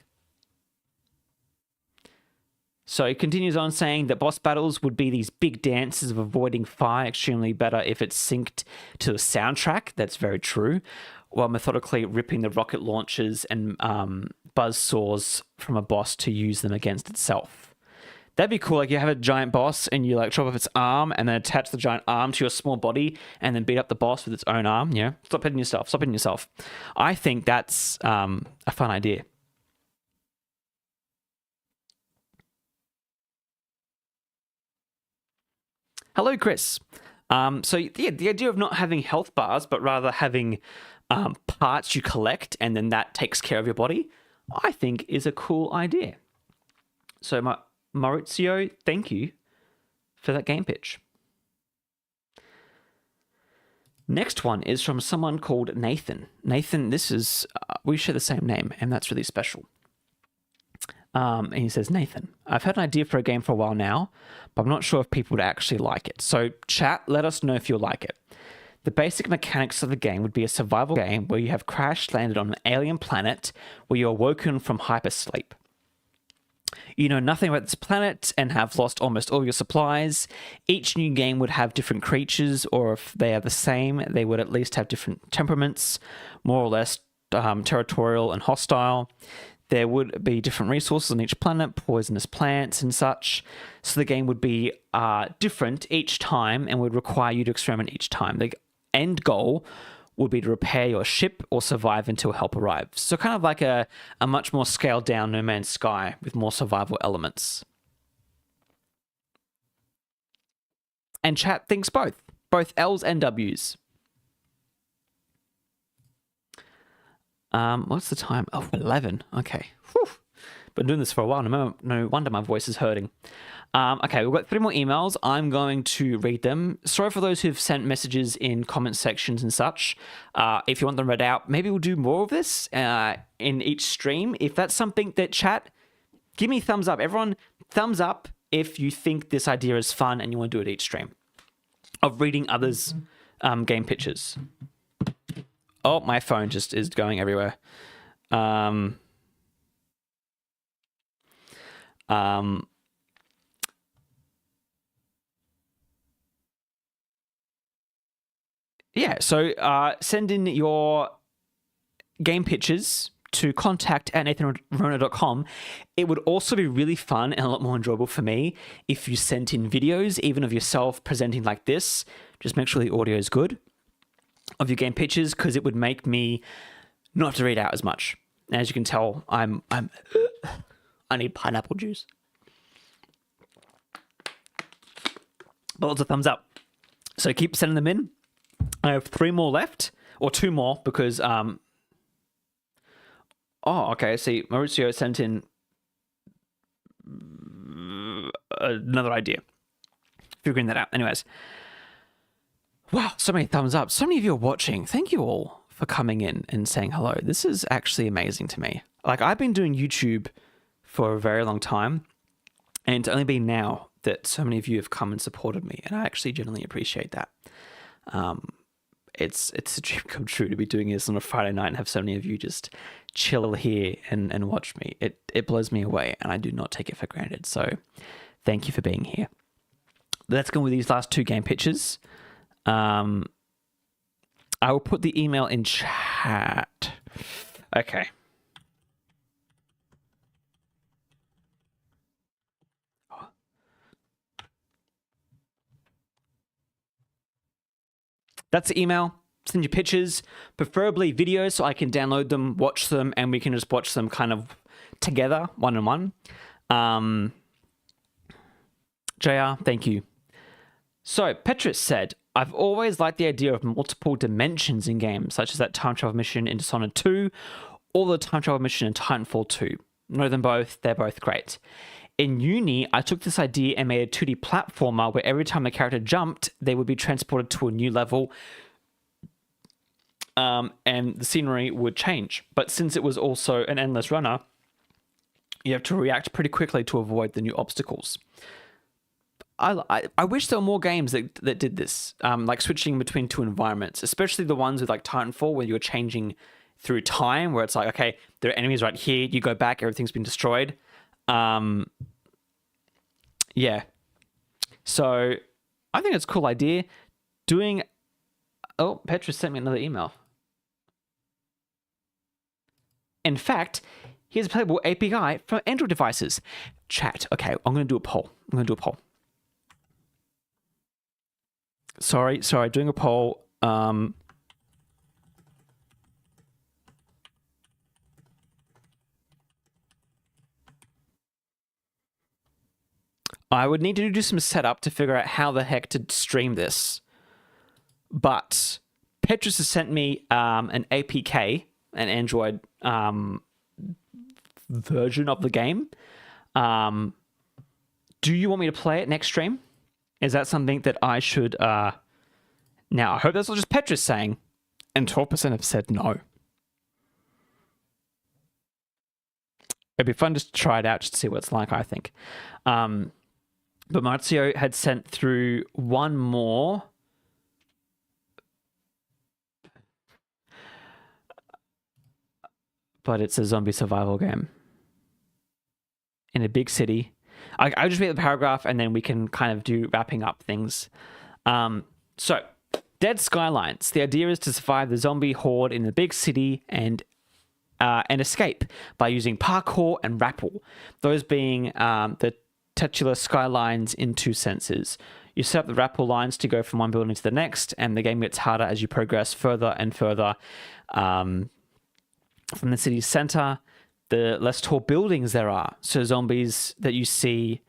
So it continues on saying that boss battles would be these big dances of avoiding fire, extremely better if it's synced to a soundtrack. That's very true. While methodically ripping the rocket launchers and buzz saws from a boss to use them against itself. That'd be cool. Like you have a giant boss and you like chop off its arm and then attach the giant arm to your small body and then beat up the boss with its own arm. Yeah, stop hitting yourself. Stop hitting yourself. I think that's a fun idea. Hello, Chris. So yeah, the idea of not having health bars, but rather having parts you collect and then that takes care of your body, I think is a cool idea. So Maurizio, thank you for that game pitch. Next one is from someone called Nathan. Nathan, this is, we share the same name and that's really special. And he says, Nathan, I've had an idea for a game for a while now, but I'm not sure if people would actually like it. So chat, let us know if you'll like it. The basic mechanics of the game would be a survival game where you have crash landed on an alien planet where you're woken from hypersleep. You know nothing about this planet and have lost almost all your supplies. Each new game would have different creatures, or if they are the same, they would at least have different temperaments, more or less territorial and hostile. There would be different resources on each planet, poisonous plants and such. So the game would be different each time and would require you to experiment each time. The end goal would be to repair your ship or survive until help arrives. So kind of like a much more scaled down No Man's Sky with more survival elements. And chat thinks both L's and W's. What's the time? Oh, 11. Okay. Whew. Been doing this for a while. No wonder my voice is hurting. Okay, we've got 3 more emails. I'm going to read them. Sorry for those who've sent messages in comment sections and such. If you want them read out, maybe we'll do more of this in each stream. If that's something that chat, give me thumbs up. Everyone, thumbs up if you think this idea is fun and you want to do it each stream. Of reading others' game pitches. Oh, my phone just is going everywhere. Yeah, so send in your game pitches to contact@nathanrona.com. It would also be really fun and a lot more enjoyable for me if you sent in videos, even of yourself presenting like this. Just make sure the audio is good of your game pitches, because it would make me not have to read out as much. As you can tell, I need pineapple juice. But lots of thumbs up. So keep sending them in. I have 3 more left, or 2 more, because oh, okay. See, Maurizio sent in another idea. Figuring that out. Anyways. Wow, so many thumbs up. So many of you are watching. Thank you all for coming in and saying hello. This is actually amazing to me. Like, I've been doing YouTube for a very long time, and it's only been now that so many of you have come and supported me, and I actually genuinely appreciate that. It's a dream come true to be doing this on a Friday night and have so many of you just chill here and watch me. It blows me away, and I do not take it for granted. So thank you for being here. Let's go with these last 2 game pitches. I will put the email in chat. Okay. That's the email. Send your pictures, preferably videos, so I can download them, watch them, and we can just watch them kind of together, one-on-one. JR, thank you. So, Petrus said, I've always liked the idea of multiple dimensions in games, such as that time travel mission in Dishonored 2 or the time travel mission in Titanfall 2. Know them both, they're both great. In uni, I took this idea and made a 2D platformer where every time a character jumped, they would be transported to a new level and the scenery would change. But since it was also an endless runner, you have to react pretty quickly to avoid the new obstacles. I wish there were more games that did this, like switching between two environments, especially the ones with like Titanfall where you're changing through time, where it's like, okay, there are enemies right here, you go back, everything's been destroyed. Yeah. So I think it's a cool idea. Oh, Petra sent me another email. In fact, here's a playable API for Android devices. Chat. Okay, I'm going to do a poll. Sorry, doing a poll. I would need to do some setup to figure out how the heck to stream this. But Petrus has sent me an APK, an Android version of the game. Do you want me to play it next stream? Is that something that I should... Now, I hope that's not just Petrus saying, and 12% have said no. It'd be fun just to try it out, just to see what it's like, I think. But Marzio had sent through one more. But it's a zombie survival game. In a big city. I'll just read the paragraph and then we can kind of do wrapping up things. So, Dead Skylines. The idea is to survive the zombie horde in the big city and escape by using parkour and rappel. Those being the titular skylines in two senses. You set up the rappel lines to go from one building to the next, and the game gets harder as you progress further and further from the city's center. The less tall buildings there are, so zombies that you see,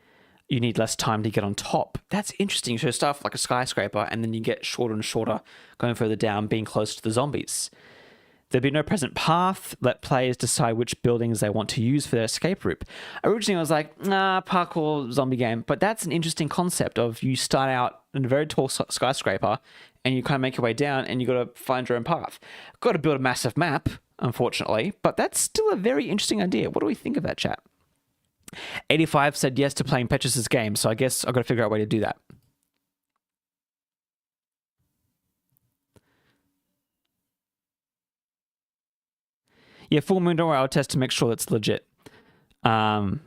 you need less time to get on top. That's interesting. So you start off like a skyscraper, and then you get shorter and shorter, going further down, being close to the zombies. There'd be no present path. Let players decide which buildings they want to use for their escape route. Originally, I was like, nah, parkour zombie game. But that's an interesting concept of you start out in a very tall skyscraper and you kind of make your way down and you got to find your own path. Got to build a massive map, unfortunately. But that's still a very interesting idea. What do we think of that, chat? 85 said yes to playing Petrus's game. So I guess I've got to figure out a way to do that. Yeah, full moon, don't worry, I'll test to make sure it's legit. Oh,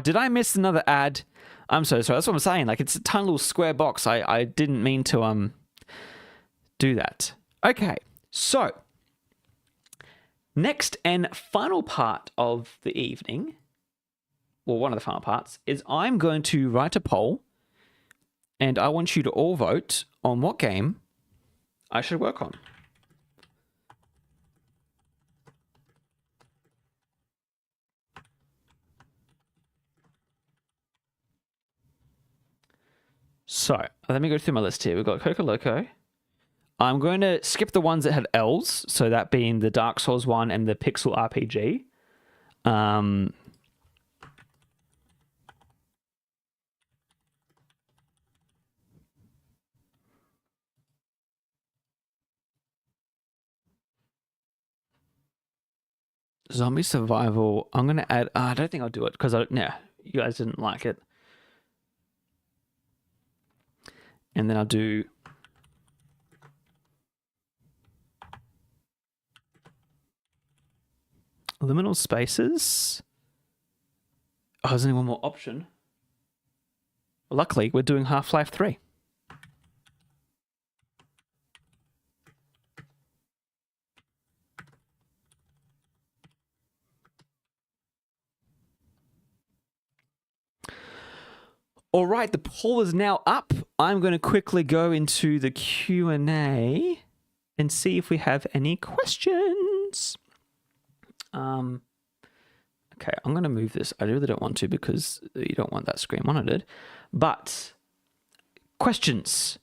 did I miss another ad? I'm so sorry. That's what I'm saying. Like, it's a tiny little square box. I didn't mean to do that. Okay, so next and final part of the evening, well, one of the final parts, is I'm going to write a poll, and I want you to all vote on what game I should work on. So, let me go through my list here. We've got Coco Loco. I'm going to skip the ones that have L's, so that being the Dark Souls one and the Pixel RPG. Zombie survival. I'm going to add... I don't think I'll do it because you guys didn't like it. And then I'll do... Liminal spaces. Oh, there's only one more option. Luckily, we're doing Half-Life 3. All right, the poll is now up. I'm going to quickly go into the Q&A and see if we have any questions. Okay, I'm going to move this. I really don't want to because you don't want that screen monitored. But questions.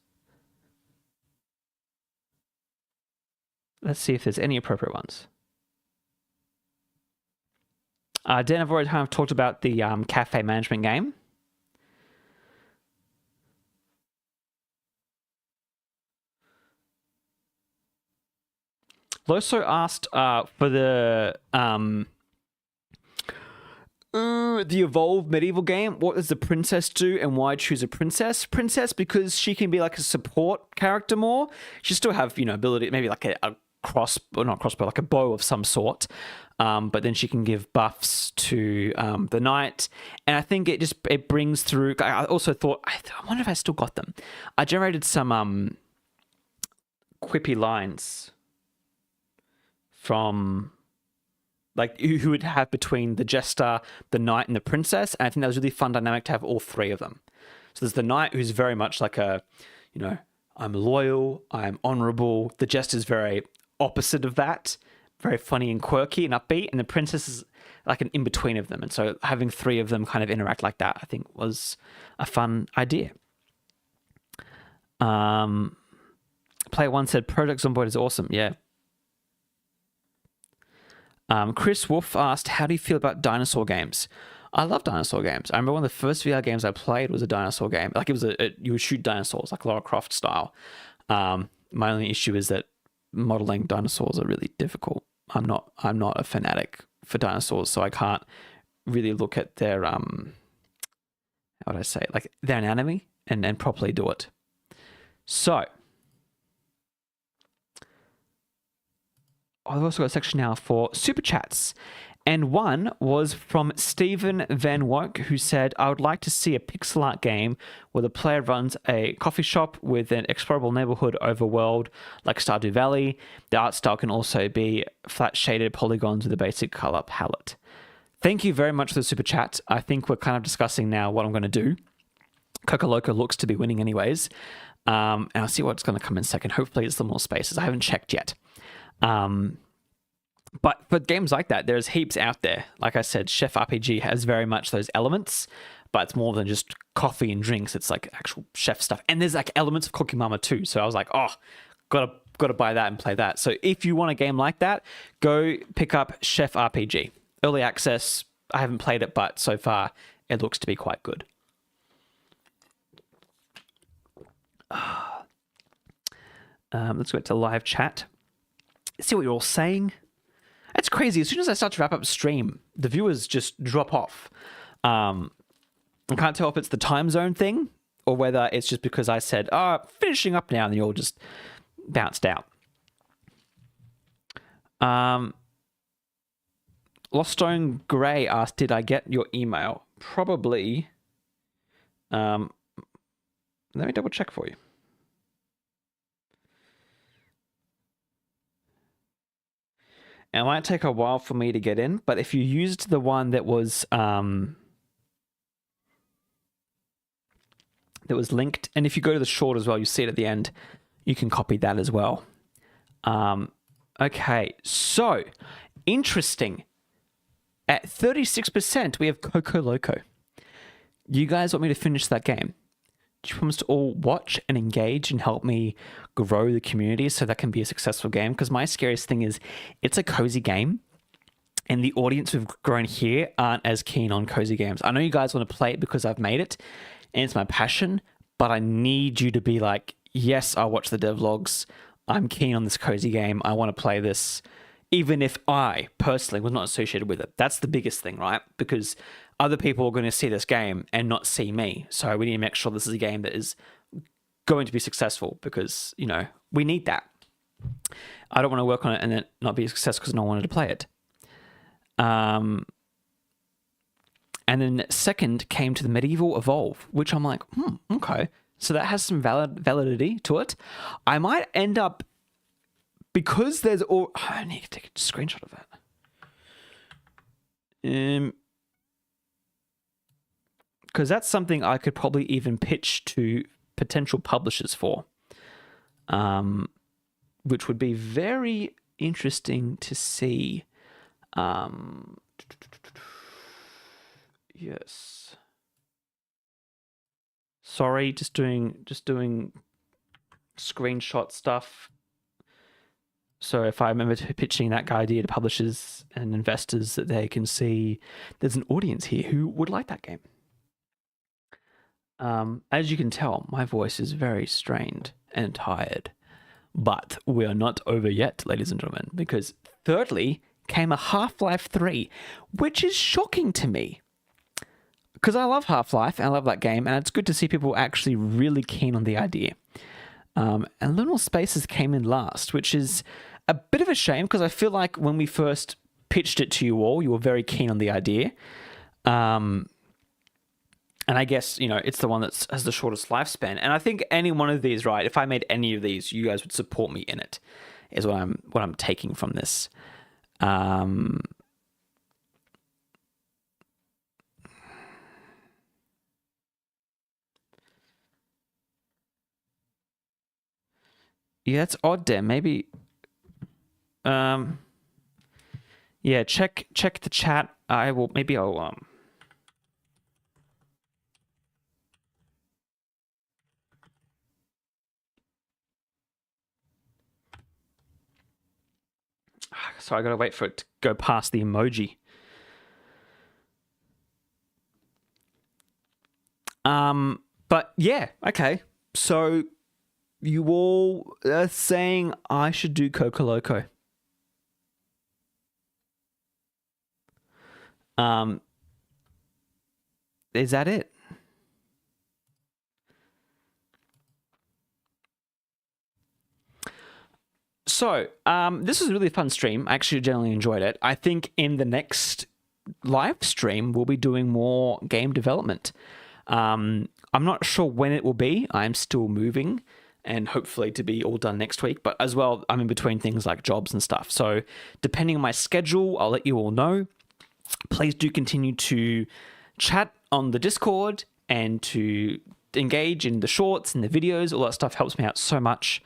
Let's see if there's any appropriate ones. Dan, I've already kind of talked about the cafe management game. Loso asked for the evolved medieval game. What does the princess do and why choose a princess? Princess because she can be like a support character more. She still have, ability, maybe like a cross, or not crossbow, like a bow of some sort. But then she can give buffs to the knight. And I think it brings through, I also thought, I wonder if I still got them. I generated some quippy lines from like who would have between the jester, the knight, and the princess. And I think that was a really fun dynamic to have all three of them. So there's the knight who's very much like a, I'm loyal, I'm honorable. The jester's very opposite of that, very funny and quirky and upbeat. And the princess is like an in-between of them. And so having three of them kind of interact like that, I think was a fun idea. Player one said, Project Zomboid is awesome. Yeah. Chris Wolf asked, how do you feel about dinosaur games? I love dinosaur games. I remember one of the first VR games I played was a dinosaur game. Like it was you would shoot dinosaurs, like Lara Croft style. My only issue is that modeling dinosaurs are really difficult. I'm not a fanatic for dinosaurs, so I can't really look at their how would I say, like their anatomy and properly do it. So I've also got a section now for super chats. And one was from Stephen Van Woke, who said, I would like to see a pixel art game where the player runs a coffee shop with an explorable neighborhood overworld like Stardew Valley. The art style can also be flat shaded polygons with a basic color palette. Thank you very much for the super chat. I think we're kind of discussing now what I'm going to do. Coco Loco looks to be winning anyways. And I'll see what's going to come in second. Hopefully it's Liminal Spaces. I haven't checked yet. But for games like that, there's heaps out there. Like I said, Chef RPG has very much those elements, but it's more than just coffee and drinks. It's like actual chef stuff. And there's like elements of Cooking Mama too. So I was like, oh, gotta buy that and play that. So if you want a game like that, go pick up Chef RPG. Early access, I haven't played it, but so far it looks to be quite good. Let's go to live chat. See what you're all saying. It's crazy. As soon as I start to wrap up stream, the viewers just drop off. I can't tell if it's the time zone thing or whether it's just because I said, finishing up now, and you all just bounced out. Lost Stone Grey asked, did I get your email? Probably. Let me double check for you. It might take a while for me to get in, but if you used the one that was linked, and if you go to the short as well, you see it at the end, you can copy that as well. Okay, so interesting. At 36%, we have Coco Loco. You guys want me to finish that game? Do you promise to all watch and engage and help me grow the community so that can be a successful game? Because my scariest thing is it's a cozy game and the audience we've grown here aren't as keen on cozy games. I know you guys want to play it because I've made it and it's my passion, but I need you to be like, yes, I'll watch the devlogs. I'm keen on this cozy game. I want to play this, even if I personally was not associated with it. That's the biggest thing, right? Because other people are going to see this game and not see me. So we need to make sure this is a game that is going to be successful because, we need that. I don't want to work on it and then not be a success because no one wanted to play it. And then second came to the Medieval Evolve, which I'm like, okay. So that has some validity to it. I might end up, because there's all... I need to take a screenshot of that. Because that's something I could probably even pitch to potential publishers for, which would be very interesting to see. Yes. Sorry, just doing screenshot stuff. So if I remember pitching that idea to publishers and investors, that they can see there's an audience here who would like that game. As you can tell, my voice is very strained and tired. But we are not over yet, ladies and gentlemen, because thirdly came a Half-Life 3, which is shocking to me. Because I love Half-Life, and I love that game, and it's good to see people actually really keen on the idea. And Liminal Spaces came in last, which is a bit of a shame, because I feel like when we first pitched it to you all, you were very keen on the idea. And I guess, it's the one that has the shortest lifespan. And I think any one of these, right, if I made any of these, you guys would support me in it, is what I'm taking from this. Yeah, that's odd, Dan. Maybe. Yeah, check the chat. Maybe I'll So I gotta wait for it to go past the emoji. But yeah, okay. So you all are saying I should do Coco Loco. Is that it? So, this was a really fun stream. I actually generally enjoyed it. I think in the next live stream, we'll be doing more game development. I'm not sure when it will be. I'm still moving, and hopefully to be all done next week. But as well, I'm in between things like jobs and stuff. So depending on my schedule, I'll let you all know. Please do continue to chat on the Discord and to engage in the shorts and the videos. All that stuff helps me out so much.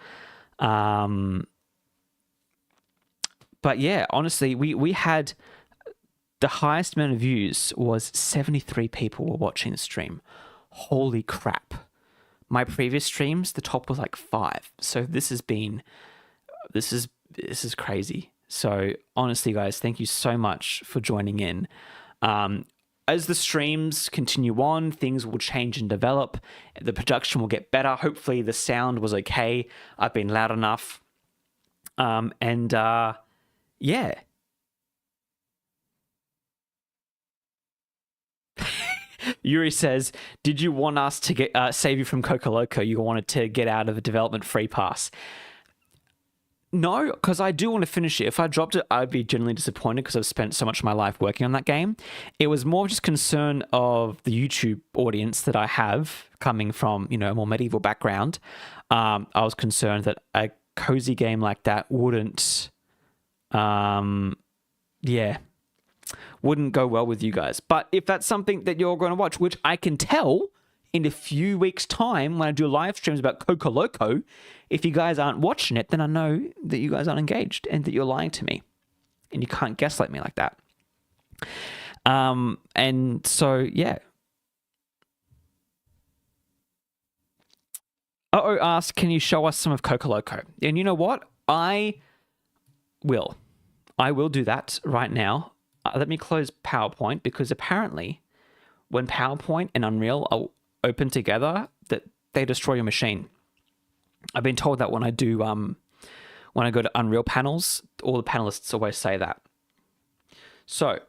But yeah, honestly, we had the highest amount of views was 73 people were watching the stream. Holy crap. My previous streams, the top was like 5. So this is crazy. So honestly, guys, thank you so much for joining in. As the streams continue on, things will change and develop. The production will get better. Hopefully the sound was okay. I've been loud enough. Yeah. Yuri says, did you want us to get save you from Coco Loco? You wanted to get out of a development free pass. No, because I do want to finish it. If I dropped it, I'd be genuinely disappointed because I've spent so much of my life working on that game. It was more just concern of the YouTube audience that I have coming from, a more medieval background. I was concerned that a cozy game like that wouldn't go well with you guys. But if that's something that you're going to watch, which I can tell in a few weeks' time when I do live streams about Coco Loco, if you guys aren't watching it, then I know that you guys aren't engaged and that you're lying to me. And you can't gaslight me like that. And so, yeah. Uh-oh asked, can you show us some of Coco Loco? And you know what? I will do that right now. Let me close PowerPoint, because apparently when PowerPoint and Unreal are open together, that they destroy your machine. I've been told that when I do, when I go to Unreal panels, all the panelists always say that. So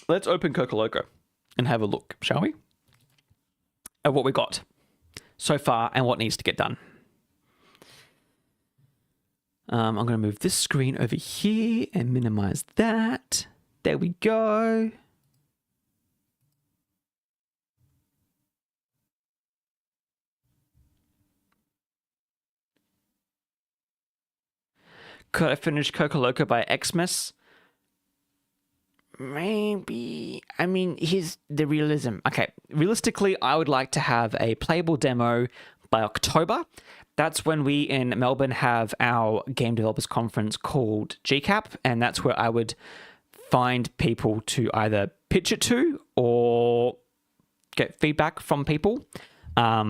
let's open Coco Loco and have a look, shall we? At what we got so far and what needs to get done. I'm going to move this screen over here and minimize that. There we go. Could I finish Coco Loco by Xmas? Maybe. I mean, here's the realism. Okay, realistically, I would like to have a playable demo by October. That's when we in Melbourne have our Game Developers Conference called GCAP, and that's where I would find people to either pitch it to or get feedback from people. Oh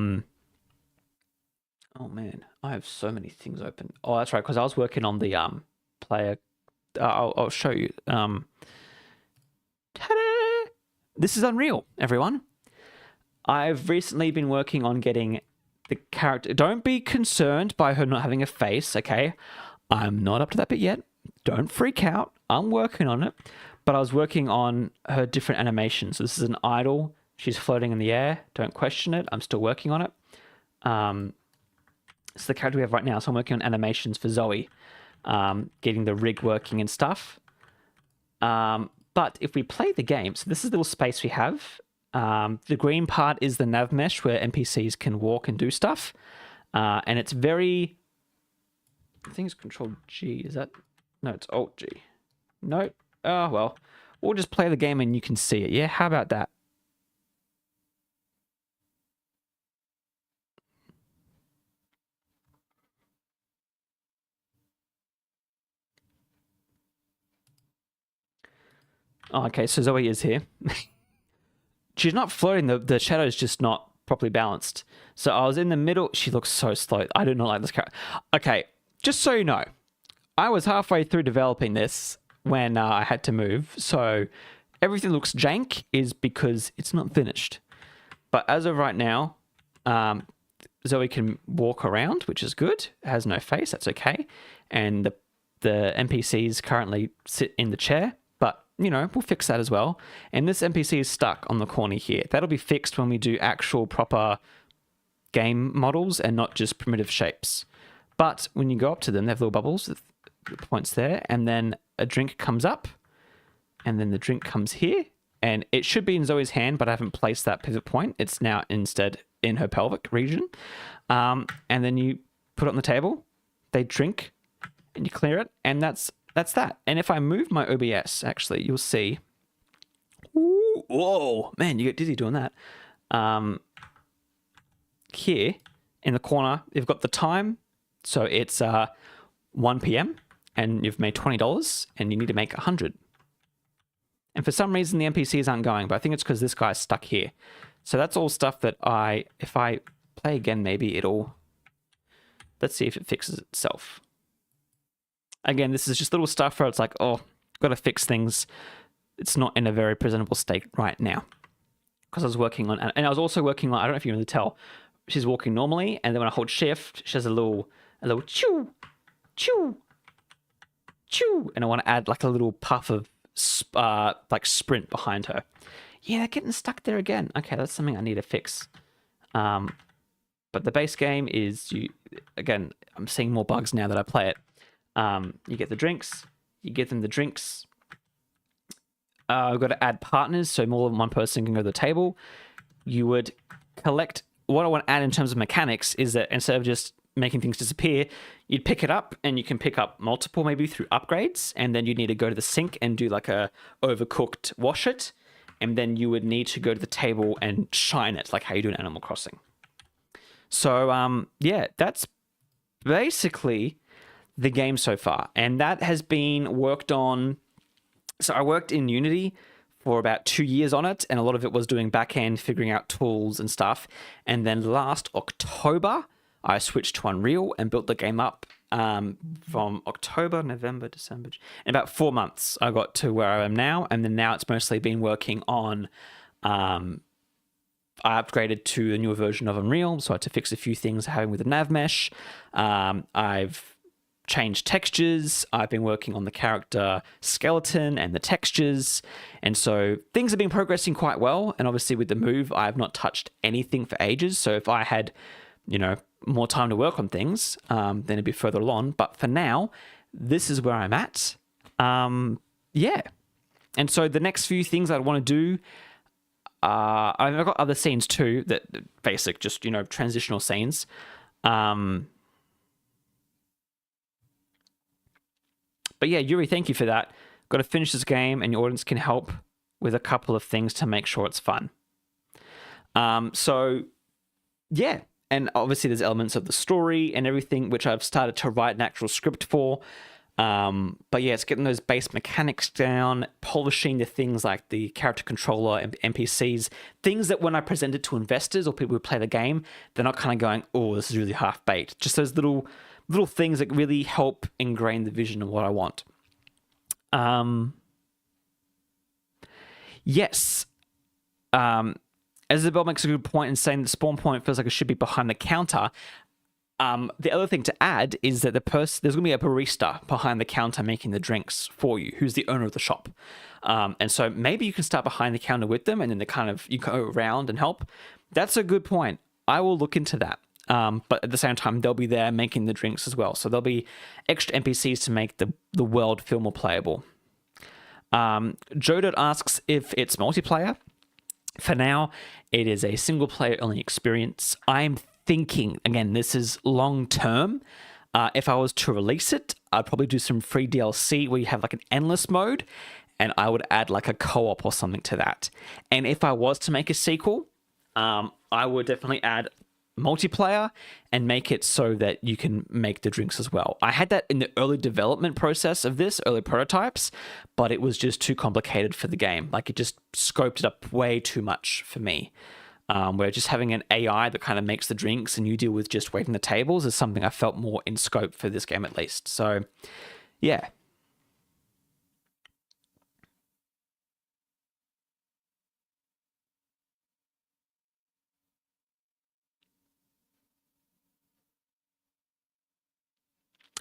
man, I have so many things open. Oh, that's right, because I was working on the player. I'll show you. Ta-da! This is Unreal, everyone. I've recently been working on getting the character. Don't be concerned by her not having a face, okay? I'm not up to that bit yet. Don't freak out. I'm working on it. But I was working on her different animations. So this is an idol. She's floating in the air. Don't question it. I'm still working on it. It's the character we have right now. So I'm working on animations for Zoe, getting the rig working and stuff. But if we play the game, so this is the little space we have. The green part is the nav mesh where NPCs can walk and do stuff. And it's very... I think it's Control G. Is that... No, it's Alt G. No. Oh, well. We'll just play the game and you can see it. Yeah, how about that? Oh, okay, so Zoe is here. She's not floating. The shadow's just not properly balanced. So I was in the middle. She looks so slow. I do not like this character. Okay, just so you know, I was halfway through developing this when I had to move. So everything looks jank is because it's not finished. But as of right now, Zoe can walk around, which is good. Has no face. That's okay. And the NPCs currently sit in the chair. You know, we'll fix that as well. And this NPC is stuck on the corner here. That'll be fixed when we do actual proper game models and not just primitive shapes. But when you go up to them, they have little bubbles with points there. And then a drink comes up. And then the drink comes here. And it should be in Zoe's hand, but I haven't placed that pivot point. It's now instead in her pelvic region. And then you put it on the table. They drink. And you clear it. And that's that. And if I move my OBS, actually, you'll see. Ooh, whoa, man, you get dizzy doing that. Here in the corner, you've got the time. So it's 1 p.m. and you've made $20 and you need to make 100. And for some reason, the NPCs aren't going, but I think it's because this guy's stuck here. So that's all stuff that if I play again, maybe it'll... Let's see if it fixes itself. Again, this is just little stuff where it's like, oh, got to fix things. It's not in a very presentable state right now. Because I was working on... And I was also working on... I don't know if you can really tell. She's walking normally, and then when I hold shift, she has a little chew, chew, chew. And I want to add like a little puff of like sprint behind her. Yeah, they're getting stuck there again. Okay, that's something I need to fix. But the base game is... Again, I'm seeing more bugs now that I play it. You get the drinks, you give them the drinks. We've got to add partners, so more than one person can go to the table. You would collect... What I want to add in terms of mechanics is that instead of just making things disappear, you'd pick it up, and you can pick up multiple maybe through upgrades, and then you'd need to go to the sink and do like a overcooked wash it, and then you would need to go to the table and shine it, like how you do in Animal Crossing. So, yeah, that's basically... the game so far, and that has been worked on. So I worked in Unity for about 2 years on it, and a lot of it was doing back-end, figuring out tools and stuff. And then last October, I switched to Unreal and built the game up from October, November, December. In about 4 months, I got to where I am now, and then now it's mostly been working on... I upgraded to a newer version of Unreal, so I had to fix a few things having with the nav mesh. I've changed textures. I've been working on the character skeleton and the textures. And so things have been progressing quite well. And obviously with the move, I have not touched anything for ages. So if I had, you know, more time to work on things, then it'd be further along. But for now, this is where I'm at. Yeah. And so the next few things I want to do, I've got other scenes too, that basic, just, you know, transitional scenes. But yeah, Yuri, thank you for that. Got to finish this game, and your audience can help with a couple of things to make sure it's fun. So, yeah. And obviously there's elements of the story and everything, which I've started to write an actual script for. But yeah, it's getting those base mechanics down, polishing the things like the character controller and NPCs, things that when I present it to investors or people who play the game, they're not kind of going, oh, this is really half-baked. Just those little things that really help ingrain the vision of what I want. Yes. Isabel makes a good point in saying the spawn point feels like it should be behind the counter. The other thing to add is that there's going to be a barista behind the counter making the drinks for you, who's the owner of the shop. And so maybe you can start behind the counter with them, and then you go around and help. That's a good point. I will look into that. But at the same time, they'll be there making the drinks as well. So there'll be extra NPCs to make the world feel more playable. Jodot asks if it's multiplayer. For now, it is a single player only experience. I'm thinking, again, this is long term. If I was to release it, I'd probably do some free DLC where you have like an endless mode, and I would add like a co-op or something to that. And if I was to make a sequel, I would definitely add multiplayer and make it so that you can make the drinks as well. I had that in the early development process of this, early prototypes, but it was just too complicated for the game. Like, it just scoped it up way too much for me. Where just having an AI that kind of makes the drinks and you deal with just waiting the tables is something I felt more in scope for this game, at least. So, yeah.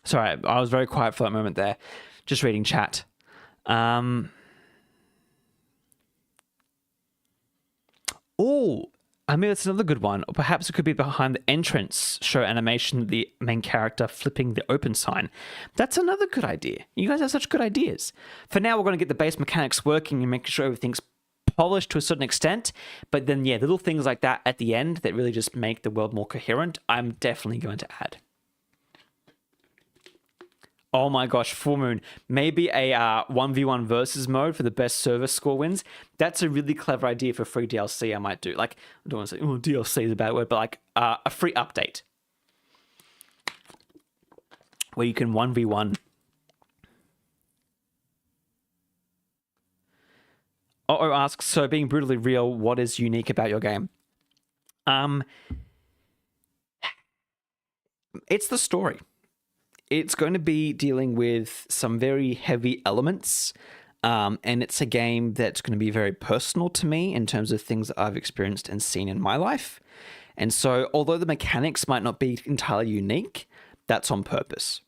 Sorry, I was very quiet for that moment there. Just reading chat. Oh, I mean, that's another good one. Or perhaps it could be behind the entrance, show animation of the main character flipping the open sign. That's another good idea. You guys have such good ideas. For now, we're going to get the base mechanics working and making sure everything's polished to a certain extent. But then, yeah, little things like that at the end that really just make the world more coherent, I'm definitely going to add. Oh my gosh, Full Moon. Maybe a 1v1 versus mode for the best service score wins. That's a really clever idea for free DLC I might do. Like, I don't want to say, oh, DLC is a bad word, but like a free update. Where you can 1v1. Uh-oh asks, so being brutally real, what is unique about your game? It's the story. It's going to be dealing with some very heavy elements, and it's a game that's going to be very personal to me in terms of things that I've experienced and seen in my life. And so, although the mechanics might not be entirely unique, that's on purpose,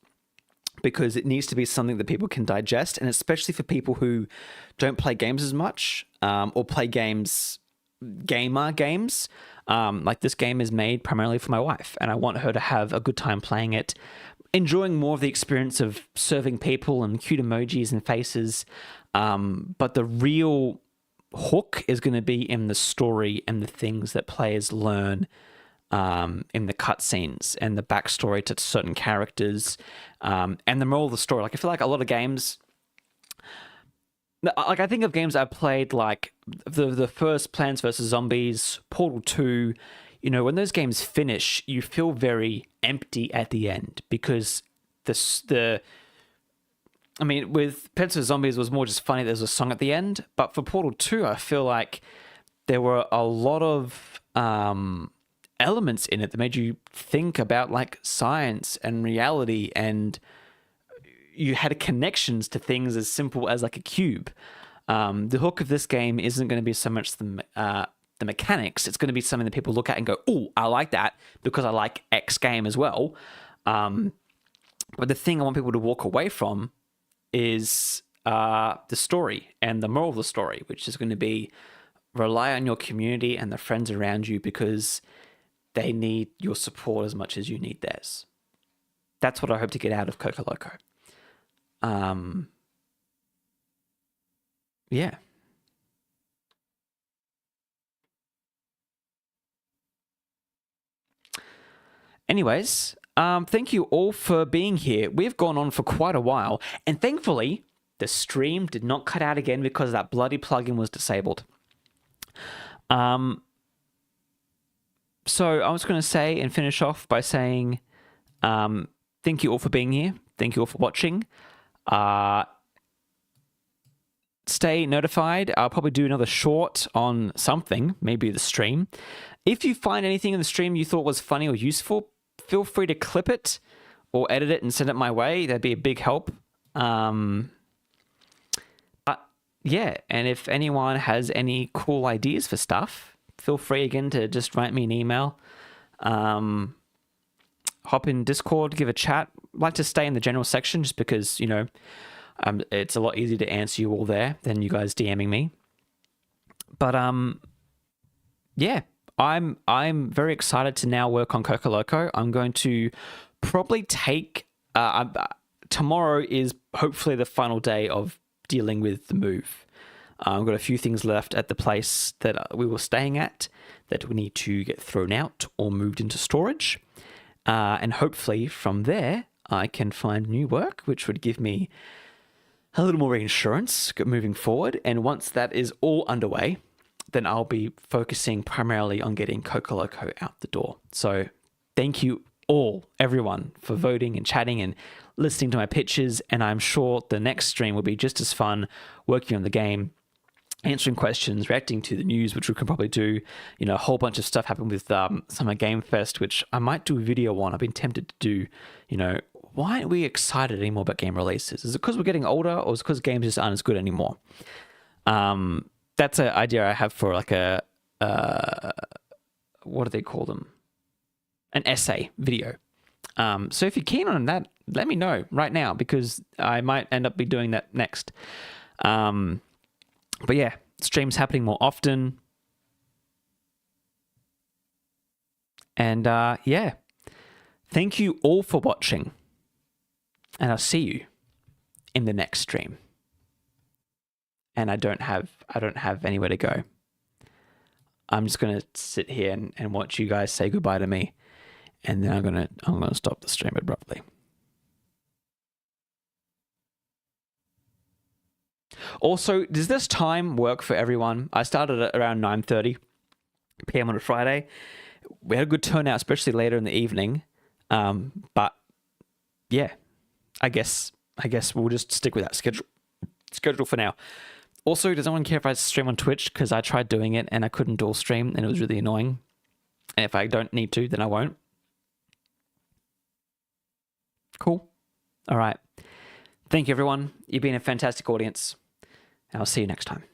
because it needs to be something that people can digest, and especially for people who don't play games as much, or play gamer games. Like, this game is made primarily for my wife, and I want her to have a good time playing it, enjoying more of the experience of serving people and cute emojis and faces. But the real hook is going to be in the story and the things that players learn in the cutscenes and the backstory to certain characters, and the moral of the story. Like, I feel like a lot of games, like, I think of games I've played, like the first Plants vs. Zombies, Portal 2, you know, when those games finish, you feel very empty at the end, because I mean, with Plants vs. Zombies, it was more just funny there's a song at the end, but for Portal 2, I feel like there were a lot of elements in it that made you think about, like, science and reality, and you had connections to things as simple as, like, a cube. The hook of this game isn't going to be so much the mechanics. It's going to be something that people look at and go, oh, I like that because I like X game as well. But the thing I want people to walk away from is the story and the moral of the story, which is going to be rely on your community and the friends around you, because they need your support as much as you need theirs. That's what I hope to get out of Coco Loco. Yeah. Anyways, thank you all for being here. We've gone on for quite a while, and thankfully, the stream did not cut out again because that bloody plugin was disabled. So I was going to say and finish off by saying, thank you all for being here. Thank you all for watching. Stay notified. I'll probably do another short on something, maybe the stream. If you find anything in the stream you thought was funny or useful, feel free to clip it or edit it and send it my way. That'd be a big help. But yeah, and if anyone has any cool ideas for stuff, feel free again to just write me an email. Hop in Discord, give a chat. I'd like to stay in the general section just because, it's a lot easier to answer you all there than you guys DMing me. But yeah, I'm very excited to now work on Coco Loco. I'm going to probably take tomorrow is hopefully the final day of dealing with the move. I've got a few things left at the place that we were staying at that we need to get thrown out or moved into storage. And hopefully from there, I can find new work, which would give me a little more insurance moving forward. And once that is all underway, then I'll be focusing primarily on getting Coco Loco out the door. So thank you all, everyone, for voting and chatting and listening to my pitches. And I'm sure the next stream will be just as fun, working on the game, answering questions, reacting to the news, which we can probably do. A whole bunch of stuff happened with Summer Game Fest, which I might do a video on. I've been tempted to do, why aren't we excited anymore about game releases? Is it because we're getting older, or is it because games just aren't as good anymore? That's an idea I have for like a, what do they call them? An essay video. So if you're keen on that, let me know right now, because I might end up be doing that next. But yeah, streams happening more often. And yeah, thank you all for watching. And I'll see you in the next stream. And I don't have anywhere to go. I'm just gonna sit here and watch you guys say goodbye to me. And then I'm gonna stop the stream abruptly. Also, does this time work for everyone? I started at around 9:30 p.m. on a Friday. We had a good turnout, especially later in the evening. But yeah, I guess we'll just stick with that schedule for now. Also, does anyone care if I stream on Twitch? Because I tried doing it and I couldn't dual stream and it was really annoying. And if I don't need to, then I won't. Cool. All right. Thank you, everyone. You've been a fantastic audience. I'll see you next time.